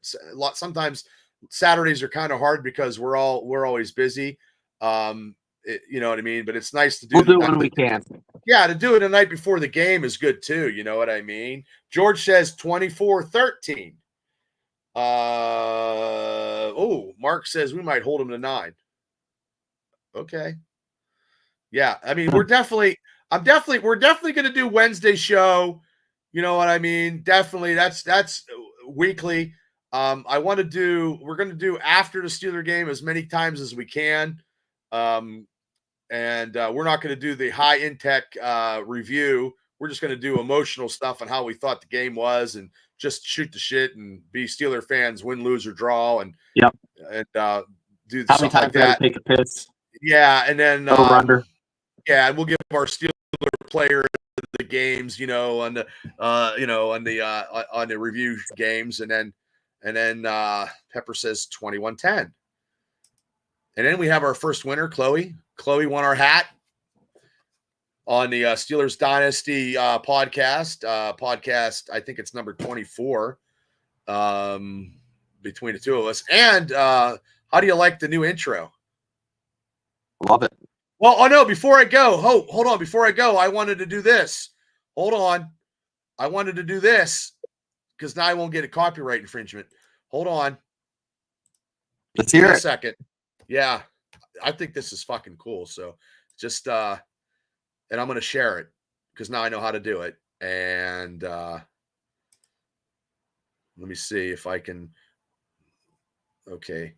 sometimes Saturdays are kind of hard because we're always busy. You know what I mean? But it's nice to do. We'll do it when we can. Yeah, to do it the night before the game is good too. You know what I mean? George says 24-13. Mark says we might hold him to 9. Okay. Yeah, I mean, we're definitely going to do Wednesday show. You know what I mean? Definitely. That's weekly. We're going to do after the Steeler game as many times as we can. And we're not going to do the high intake review. We're just going to do emotional stuff on how we thought the game was, and just shoot the shit and be Steeler fans, win, lose, or draw, and do how something like that. Take a piss. Yeah, and then over. Yeah, and we'll give our Steeler player the games, on the on the review games, and then Pepper says 21-10. And then we have our first winner, Chloe. Chloe won our hat on the Steelers Dynasty podcast. I think it's number 24 between the two of us. And how do you like the new intro? Love it. Well, no, before I go, hold on. Before I go, I wanted to do this. Hold on. I wanted to do this because now I won't get a copyright infringement. Hold on. Let's hear it. A second. Yeah. I think this is fucking cool. So just, and I'm going to share it because now I know how to do it. And let me see if I can. Okay.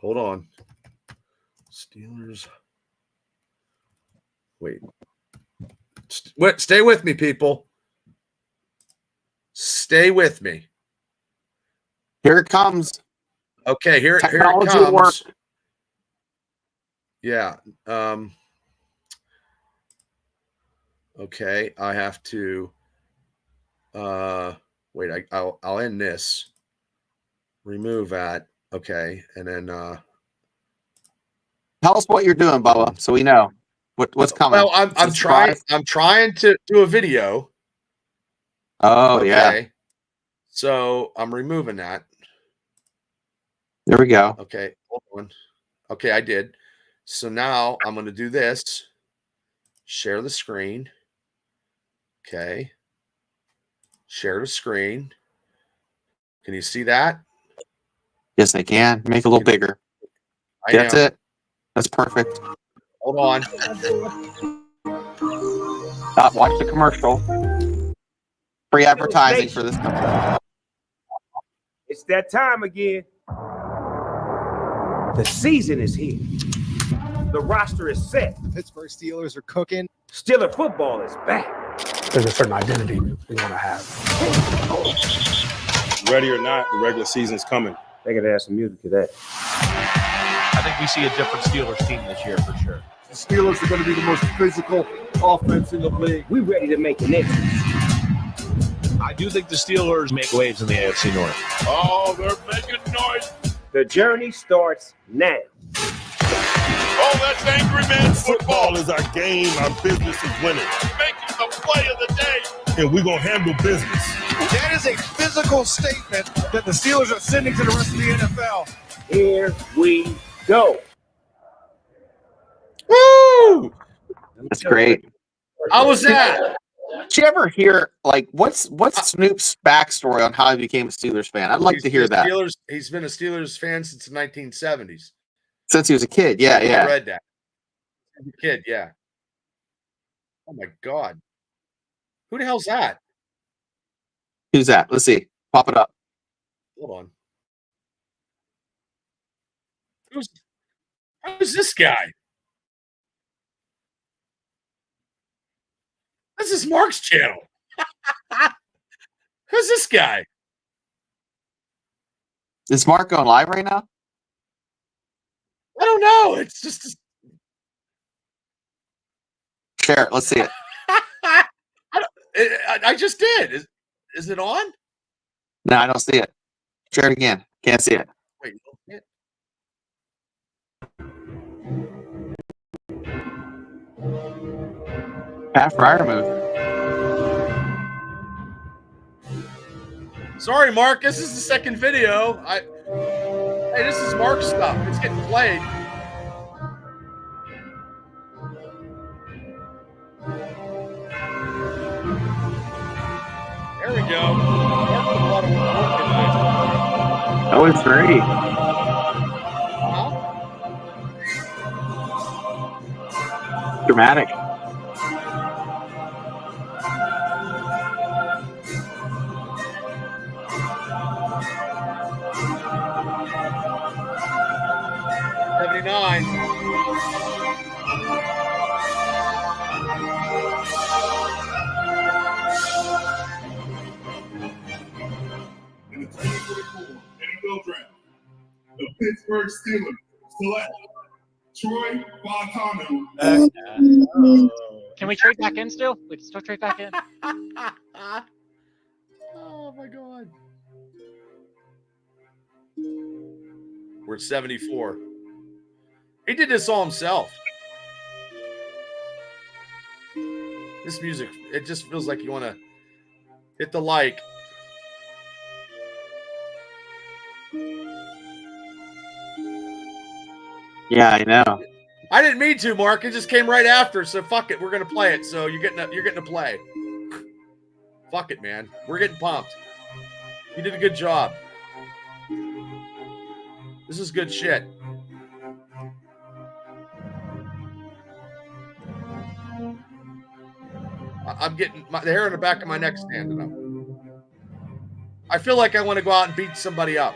Hold on. Steelers. Wait. Stay with me, people. Stay with me. Here it comes. Okay, here it Technology comes. Work. Yeah. Okay, I have to. Wait. I'll end this. Remove that. Okay, and then tell us what you're doing, Bubba, so we know what's coming. Well, I'm trying to do a video. Oh, okay. Yeah. So I'm removing that. There we go. Okay, hold on. Okay, I did. So now I'm going to do this. Share the screen. Okay. Share the screen. Can you see that? Yes, I can. Make it a little bigger. That's it. That's perfect. Hold on. Watch the commercial. Free advertising for this company. It's that time again. The season is here. The roster is set. The Pittsburgh Steelers are cooking. Steeler football is back. There's a certain identity we want to have. Ready or not, the regular season's coming. They could add some music to that. I think we see a different Steelers team this year for sure. The Steelers are going to be the most physical offense in the league. We ready to make an entrance. I do think the Steelers make waves in the AFC North. Oh, they're making noise. The journey starts now. Oh, that's Angry Man Football is our game. Our business is winning. Making the play of the day. And we're going to handle business. That is a physical statement that the Steelers are sending to the rest of the NFL. Here we go. Woo! That's great. How was that? Did you ever hear what's Snoop's backstory on how he became a Steelers fan? I'd like to hear that. He's been a Steelers fan since the 1970s. Since he was a kid, yeah. I read that. As a kid, yeah. Oh my God. Who the hell's that? Who's that? Let's see. Pop it up. Hold on. Who's this guy? This is Mark's channel. Who's this guy? Is Mark going live right now? I don't know. It's just Share it. Let's see it. I just did. Is it on? No, I don't see it. Share it again. Can't see it. Wait, you don't see it? Pat Fryer move. Sorry, Mark. This is the second video. Hey, this is Mark's stuff. It's getting played. There we go. Mark put a lot of work into this. That was great. Huh? Dramatic. In the 2024 NFL Draft, the Pittsburgh Steelers select Troy Fontano. Can we trade back in still? We can still trade back in. Oh my God. We're at 74. He did this all himself. This music, it just feels like you want to hit the like. Yeah, I know. I didn't mean to, Mark. It just came right after, so fuck it. We're gonna play it. So you're getting to play. Fuck it, man. We're getting pumped. You did a good job. This is good shit. I'm getting the hair on the back of my neck standing up. I feel like I want to go out and beat somebody up.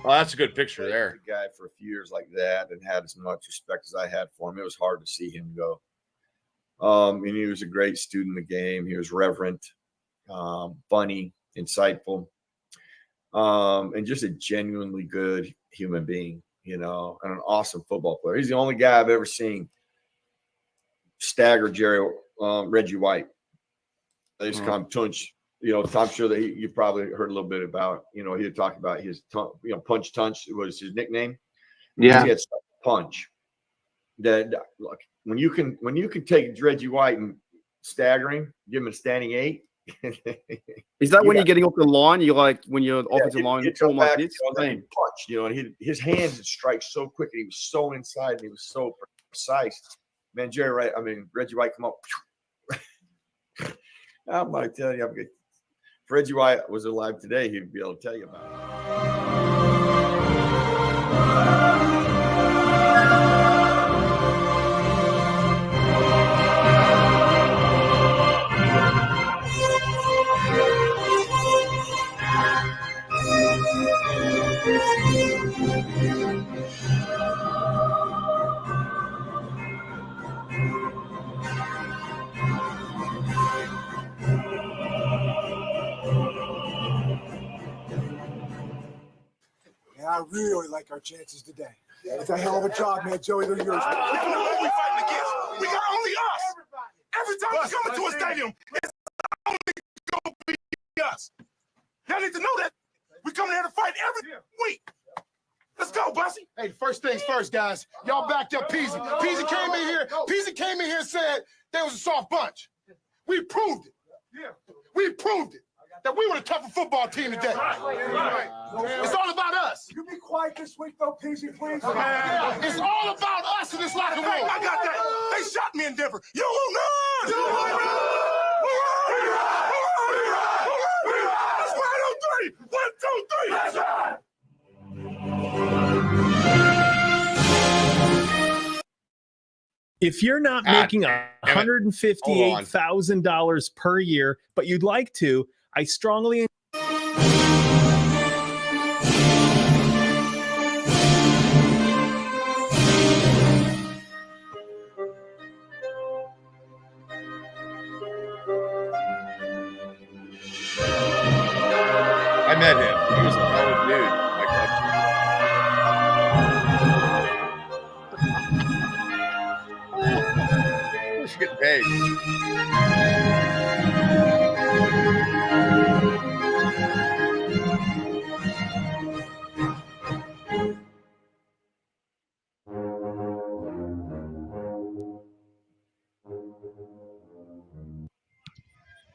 Oh, that's a good picture there. A guy for a few years like that and had as much respect as I had for him. It was hard to see him go. And he was a great student of the game. He was reverent, funny, insightful, and just a genuinely good human being, and an awesome football player. He's the only guy I've ever seen stagger Reggie White. They just come tunch. I'm sure that you probably heard a little bit about, he'd talk about his, punch tunch was his nickname. Yeah. He had such a punch that, look, when you can take Reggie White and stagger him, give him a standing 8. Is that when you're getting off the line? You when you're offensive line, form like this? Punch, and his hands would strike so quick, and he was so inside, and he was so precise. Man, Reggie White come up. I'm not telling you, I'm good. If Reggie White was alive today, he'd be able to tell you about it. I really like our chances today. It's a hell of a job, man. Joey, they're yours. We don't know who we're fighting against. We got only us. Every time we come into a stadium, it's only going to be us. Y'all need to know that. We come here to fight every week. Let's go, Bussy. Hey, first things first, guys. Y'all backed up Peasy. Peasy came in here. Peasy came in here and said they was a soft bunch. We proved it. We proved it. That we were the tougher football team today. It's all about us. You be quiet this week, though, Peasy, please. It's all about us in this locker room. I got that. They shot me in Denver. You will not. You will not. That's 1, 2, 3. 1, 2, 3. If you're not making $158,000 per year, but you'd like to, I strongly I met him. He was a hell of a dude. We should get paid.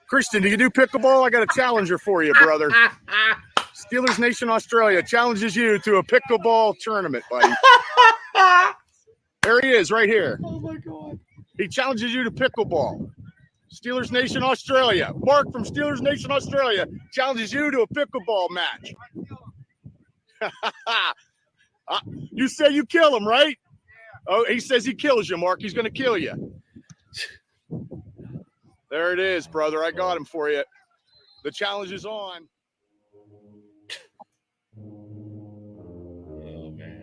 Christian, do you do pickleball? I got a challenger for you, brother. Steelers Nation Australia challenges you to a pickleball tournament, buddy. There he is, right here. Oh my God. He challenges you to pickleball. Steelers Nation Australia. Mark from Steelers Nation Australia challenges you to a pickleball match. You say you kill him, right? Oh, he says he kills you, Mark. He's going to kill you. There it is, brother. I got him for you. The challenge is on. Oh, man.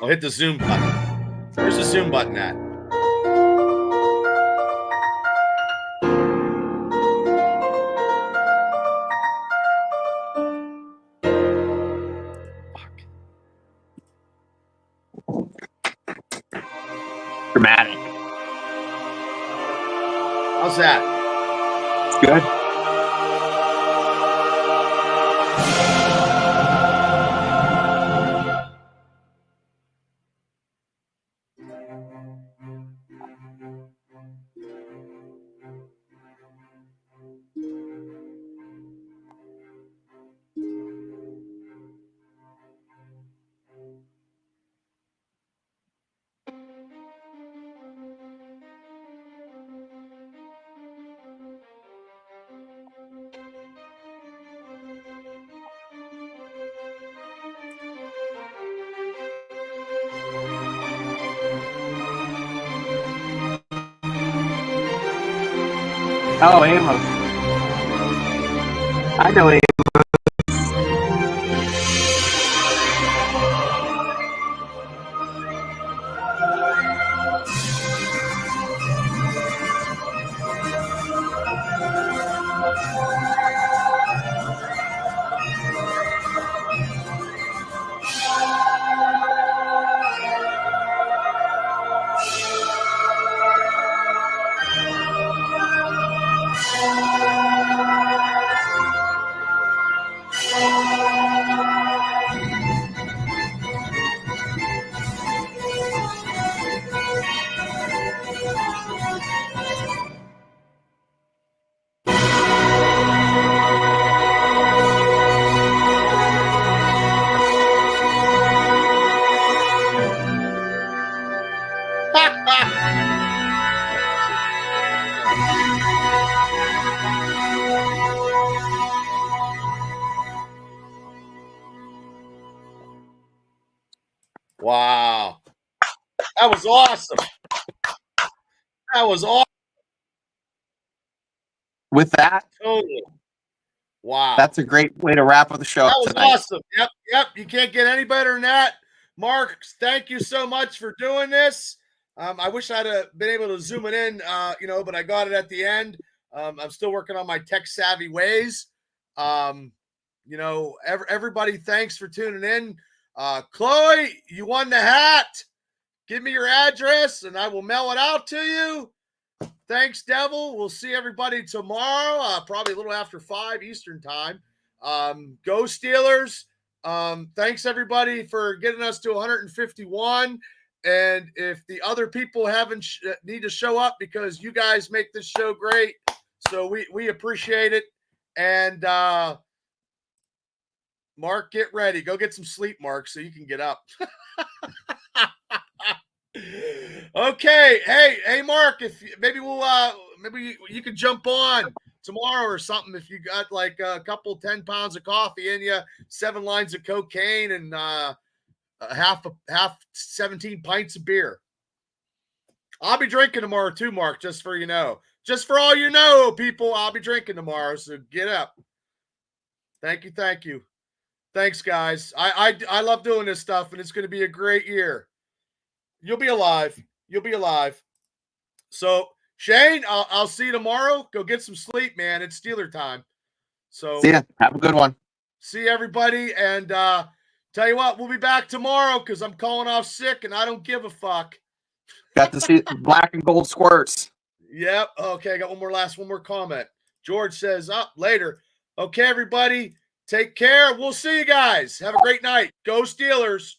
I'll hit the zoom button. Where's the zoom button at? Dramatic. How's that? It's good. Oh, Amos. I know Amos. Wow. That was awesome. That was awesome. With that, Totally. Wow. that's a great way to wrap up the show That was tonight. awesome. Yep. You can't get any better than that. Mark, thank you so much for doing this. I wish I'd have been able to zoom it in, but I got it at the end. I'm still working on my tech savvy ways. Everybody, thanks for tuning in. Chloe, you won the hat. Give me your address and I will mail it out to you. Thanks, Devil. We'll see everybody tomorrow, probably a little after 5 Eastern time. Go Steelers. Thanks, everybody, for getting us to 151. And if the other people haven't need to show up because you guys make this show great, so we appreciate it. And Mark, get ready. Go get some sleep, Mark, so you can get up. Okay. Hey, Mark. If maybe you can jump on tomorrow or something if you got like a couple 10 pounds of coffee in you, 7 lines of cocaine, and half 17 pints of beer. I'll be drinking tomorrow too, Mark. Just for just for all you know, people. I'll be drinking tomorrow, so get up. Thank you. Thanks, guys. I love doing this stuff, and it's going to be a great year. You'll be alive. So, Shane, I'll see you tomorrow. Go get some sleep, man. It's Steeler time. So, See ya. Have a good one. See everybody. And tell you what, we'll be back tomorrow because I'm calling off sick, and I don't give a fuck. Got to see black and gold squirts. Yep. Okay, I got one more comment. George says, up later. Okay, everybody. Take care. We'll see you guys. Have a great night. Go Steelers.